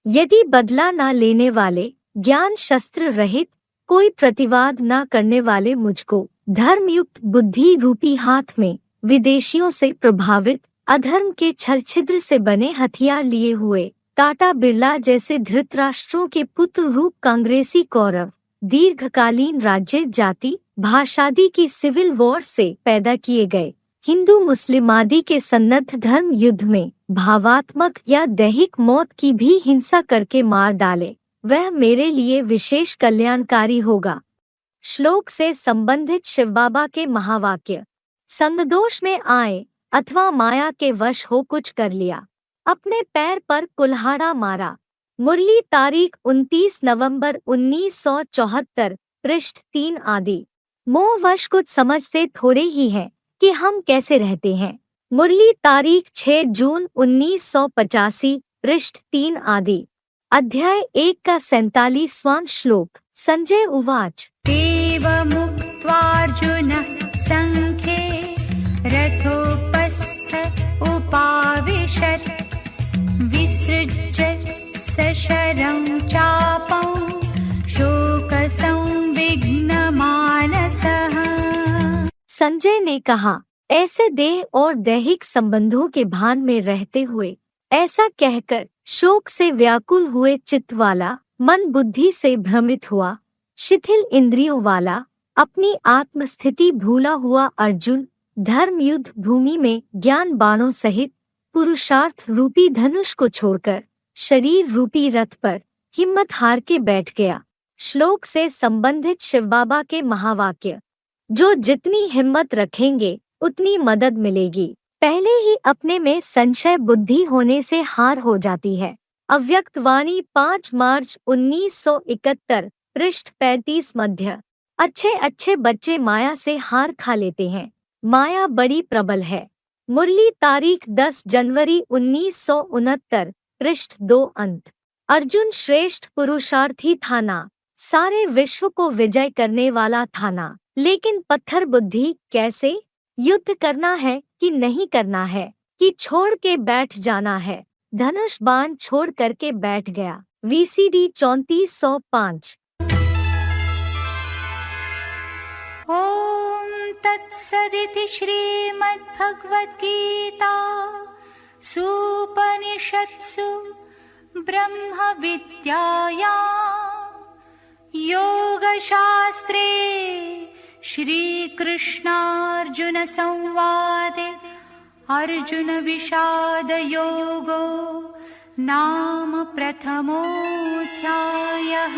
यदि बदला न लेने वाले, ज्ञान शस्त्र रहित, कोई प्रतिवाद न करने वाले मुझको धर्मयुक्त बुद्धि रूपी हाथ में विदेशियों से प्रभावित अधर्म के छल छिद्र से बने हथियार लिए हुए टाटा बिरला जैसे धृतराष्ट्रों के पुत्र रूप कांग्रेसी कौरव दीर्घकालीन राज्य जाति भाषादि की सिविल वॉर से पैदा किए गए हिंदू मुस्लिम आदि के सन्नद्ध धर्म युद्ध में भावात्मक या दैहिक मौत की भी हिंसा करके मार डाले, वह मेरे लिए विशेष कल्याणकारी होगा। श्लोक से संबंधित शिव बाबा के महावाक्य। संगदोष में आए अथवा माया के वश हो कुछ कर लिया, अपने पैर पर कुल्हाड़ा मारा। मुरली तारीख 29 नवंबर 1974, पृष्ठ 3 आदि। मोहवश कुछ समझते थोड़े ही हैं कि हम कैसे रहते हैं। मुरली तारीख 6 जून 1985, पृष्ठ 3 आदि। अध्याय 1 का 47वां श्लोक। संजय उवाच। एवमुक्त्वार्जुन संख्ये रथोपस्थ उपाविशत् विसृज्य सशरं चापं शोकसंविघ्नमानसः। संजय ने कहा, ऐसे देह और दैहिक संबंधों के भान में रहते हुए ऐसा कहकर शोक से व्याकुल हुए चित्त वाला, मन बुद्धि से भ्रमित हुआ, शिथिल इंद्रियों वाला, अपनी आत्मस्थिति भूला हुआ अर्जुन धर्म युद्ध भूमि में ज्ञान बाणों सहित पुरुषार्थ रूपी धनुष को छोड़कर शरीर रूपी रथ पर हिम्मत हार के बैठ गया। श्लोक से संबंधित शिव बाबा के महावाक्य। जो जितनी हिम्मत रखेंगे उतनी मदद मिलेगी। पहले ही अपने में संशय बुद्धि होने से हार हो जाती है। अव्यक्त वाणी 5 मार्च 1971, पृष्ठ 35 मध्य। अच्छे अच्छे बच्चे माया से हार खा लेते हैं, माया बड़ी प्रबल है। मुरली तारीख 10 जनवरी 1969, पृष्ठ 2 अंत। अर्जुन श्रेष्ठ पुरुषार्थी था ना, सारे विश्व को विजय करने वाला था ना, लेकिन पत्थर बुद्धि कैसे? युद्ध करना है कि नहीं करना है, कि छोड़ के बैठ जाना है। धनुष बाण छोड़ करके बैठ गया। VCD 3405। ॐ तत्सदिति श्रीमद्भगवद्गीता सुपनिषत्सु ब्रह्मविद्यायां योगशास्त्रे श्रीकृष्णार्जुनसंवादे अर्जुनविषादयोगो नाम प्रथमोऽध्यायः।